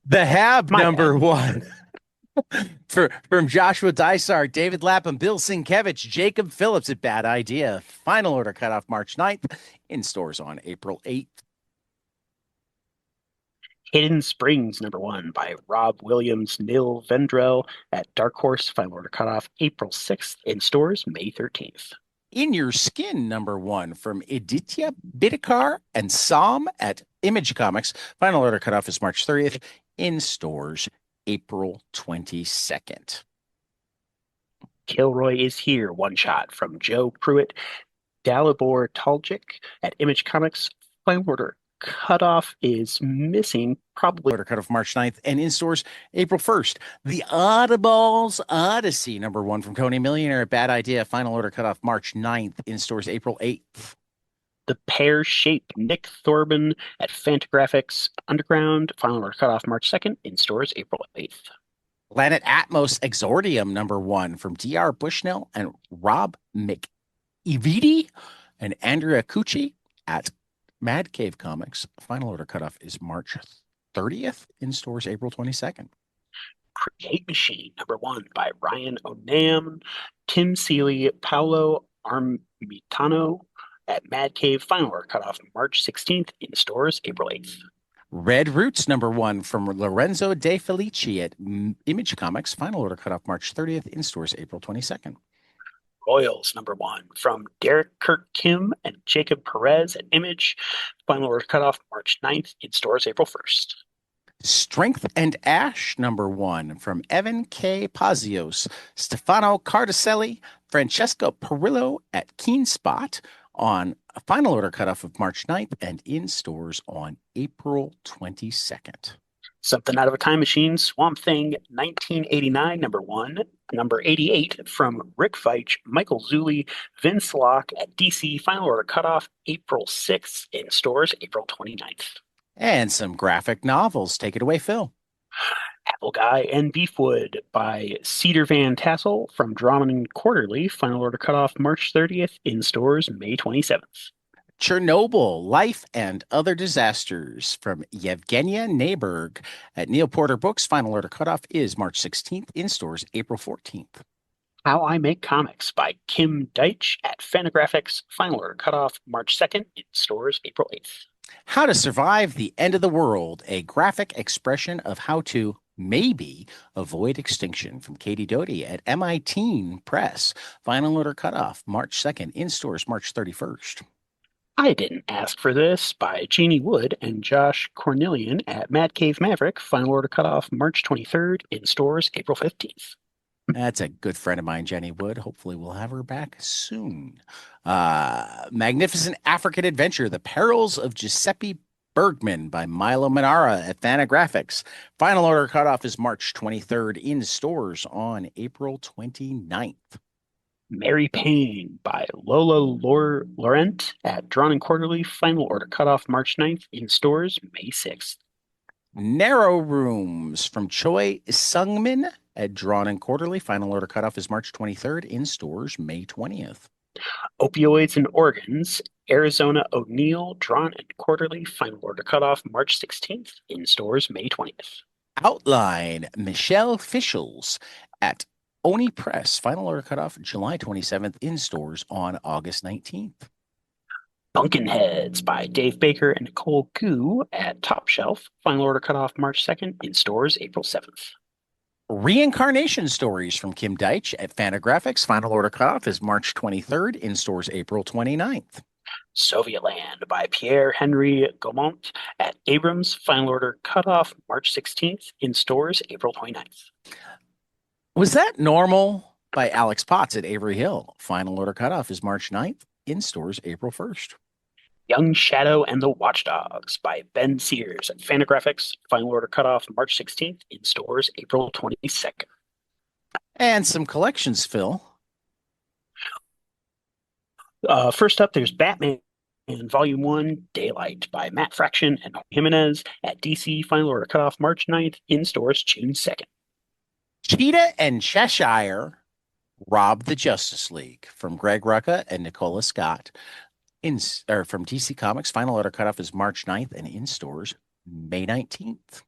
The Hab, number 1 from Joshua Dysart, David Lapham, Bill Sienkiewicz, Jacob Phillips at Bad Idea. Final order cutoff March 9th, in stores on April 8th. Hidden Springs, number 1 by Rob Williams, Nil Vendrell at Dark Horse. Final order cutoff April 6th, in stores May 13th. In Your Skin, number 1 from Aditya Bidikar and Sam at Image Comics. Final order cutoff is March 30th, in stores April 22nd. Kilroy Is Here, one shot from Joe Pruitt, Dalibor Taljic at Image Comics. Final order cutoff is missing, probably. Order cutoff March 9th, and in stores April 1st. The Oddballs Odyssey, number 1 from Coney Millionaire at Bad Idea. Final order cutoff March 9th, in stores April 8th. The Pear Shape, Nick Thorben at Fantagraphics Underground. Final order cutoff March 2nd, in stores April 8th. Planet Atmos Exordium, number 1 from D.R. Bushnell and Rob McEvedy and Andrea Cucci at Mad Cave Comics. Final order cutoff is March 30th, in stores April 22nd. Create Machine, number 1 by Ryan O'Nam, Tim Seeley, Paolo Armitano at Mad Cave. Final order cutoff March 16th, in stores April 8th. Red Roots, number 1 from Lorenzo De Felici at Image Comics. Final order cutoff March 30th, in stores April 22nd. Royals, number 1 from Derek Kirk Kim and Jacob Perez at Image. Final order cutoff March 9th, in stores April 1st. Strength and Ash, number 1 from Evan K. Pazios, Stefano Cardacelli, Francesco Perillo at Keen Spot on a final order cutoff of March 9th, and in stores on April 22nd. Something Out of a Time Machine, Swamp Thing, 1989, number 1. Number 88 from Rick Veitch, Michael Zulli, Vince Locke at DC. Final order cutoff April 6th, in stores April 29th. And some graphic novels. Take it away, Phil. Apple Guy and Beefwood by Cedar Van Tassel from Drummond Quarterly. Final order cutoff March 30th, in stores May 27th. Chernobyl, Life and Other Disasters from Yevgenia Neighborg at Neil Porter Books. Final order cutoff is March 16th, in stores April 14th. How I Make Comics by Kim Deitch at Fantagraphics. Final order cutoff March 2nd, in stores April 8th. How to Survive the End of the World, a graphic expression of how to maybe avoid extinction from Katie Doty at MIT Press. Final order cutoff March 2nd, in stores March 31st. I Didn't Ask for This by Jeannie Wood and Josh Cornelian at Mad Cave Maverick. Final order cutoff March 23rd, in stores April 15th. That's a good friend of mine, Jenny Wood. Hopefully we'll have her back soon. Magnificent African Adventure, The Perils of Giuseppe Bergman by Milo Manara at Fantagraphics. Final order cutoff is March 23rd, in stores on April 29th. Mary Payne by Lola Laurent at Drawn and Quarterly. Final order cutoff March 9th, in stores May 6th. Narrow Rooms from Choi Sungmin at Drawn and Quarterly. Final order cutoff is March 23rd, in stores May 20th. Opioids and Organs, Arizona O'Neill, drawn and quarterly, final order cutoff March 16th, in stores May 20th. Outline, Michelle Fischels at Oni Press, final order cutoff July 27th, in stores on August 19th. Bunkenheads by Dave Baker and Nicole Gu at Top Shelf, final order cutoff March 2nd, in stores April 7th. Reincarnation Stories from Kim Deitch at Fantagraphics, final order cutoff is March 23rd, in stores April 29th. Sovietland by Pierre-Henry Gaumont at Abrams, final order cutoff March 16th, in stores April 29th. Was That Normal by Alex Potts at Avery Hill, final order cutoff is March 9th, in stores April 1st. Young Shadow and the Watchdogs by Ben Sears at Fantagraphics, final order cutoff March 16th, in stores April 22nd. And some collections, Phil. First up, there's Batman and Volume 1, Daylight by Matt Fraction and Jimenez at DC, final order cutoff March 9th, in stores June 2nd. Cheetah and Cheshire, Rob the Justice League from Greg Rucka and Nicola Scott. From DC Comics, final order cutoff is March 9th, and in stores May 19th.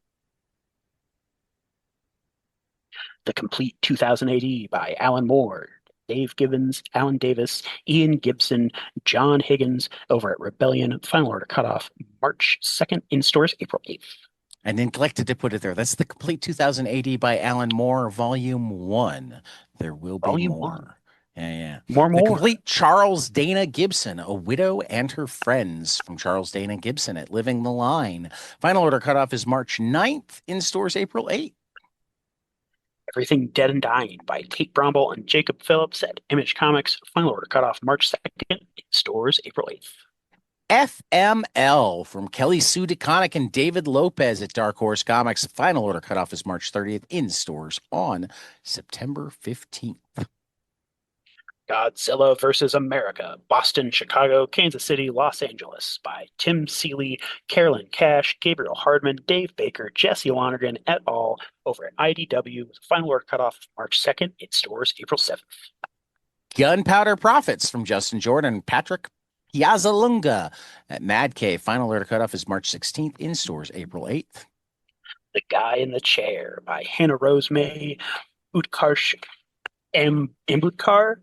The Complete 2000 AD by Alan Moore, Dave Gibbons, Alan Davis, Ian Gibson, John Higgins over at Rebellion, final order cutoff March 2nd, in stores April 8th. I neglected to put it there. That's The Complete 2000 AD by Alan Moore, Volume 1. There will be Volume more. 1. Yeah. More. The Complete Charles Dana Gibson, A Widow and Her Friends from Charles Dana Gibson at Living the Line. Final order cutoff is March 9th, in stores April 8th. Everything Dead and Dying by Kate Bromble and Jacob Phillips at Image Comics, final order cutoff March 2nd, in stores April 8th. FML from Kelly Sue DeConnick and David Lopez at Dark Horse Comics. Final order cutoff is March 30th, in stores on September 15th. Godzilla vs. America, Boston, Chicago, Kansas City, Los Angeles by Tim Seeley, Carolyn Cash, Gabriel Hardman, Dave Baker, Jesse Lonergan et al. Over at IDW, with a final order cutoff March 2nd, in stores April 7th. Gunpowder Profits from Justin Jordan and Patrick Piazzalunga at Mad Cave. Final order cutoff is March 16th, in stores April 8th. The Guy in the Chair by Hannah Rose May, Utkarsh Ambudkar,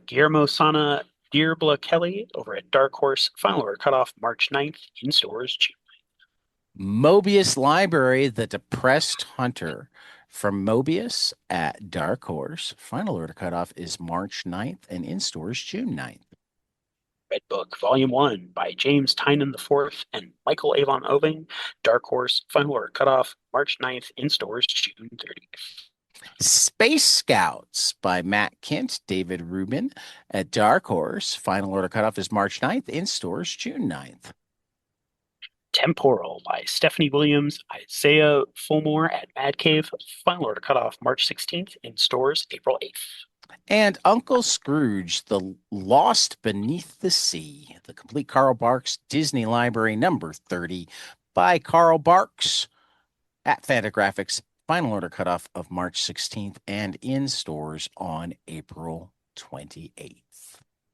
Guillermo Sana, Deirbla Kelly over at Dark Horse, final order cutoff March 9th, in stores June 9th. Mobius Library, The Depressed Hunter from Mobius at Dark Horse. Final order cutoff is March 9th, and in stores June 9th. Red Book, Volume 1 by James Tynan IV and Michael Avon Oving, Dark Horse, final order cutoff March 9th, in stores June 30th. Space Scouts by Matt Kent, David Rubin at Dark Horse. Final order cutoff is March 9th, in stores June 9th. Temporal by Stephanie Williams, Isaiah Fulmore at Mad Cave, final order cutoff March 16th, in stores April 8th. And Uncle Scrooge, The Lost Beneath the Sea, the complete Carl Barks Disney Library number 30 by Carl Barks at Fantagraphics. Final order cutoff of March 16th, and in stores on April 28th.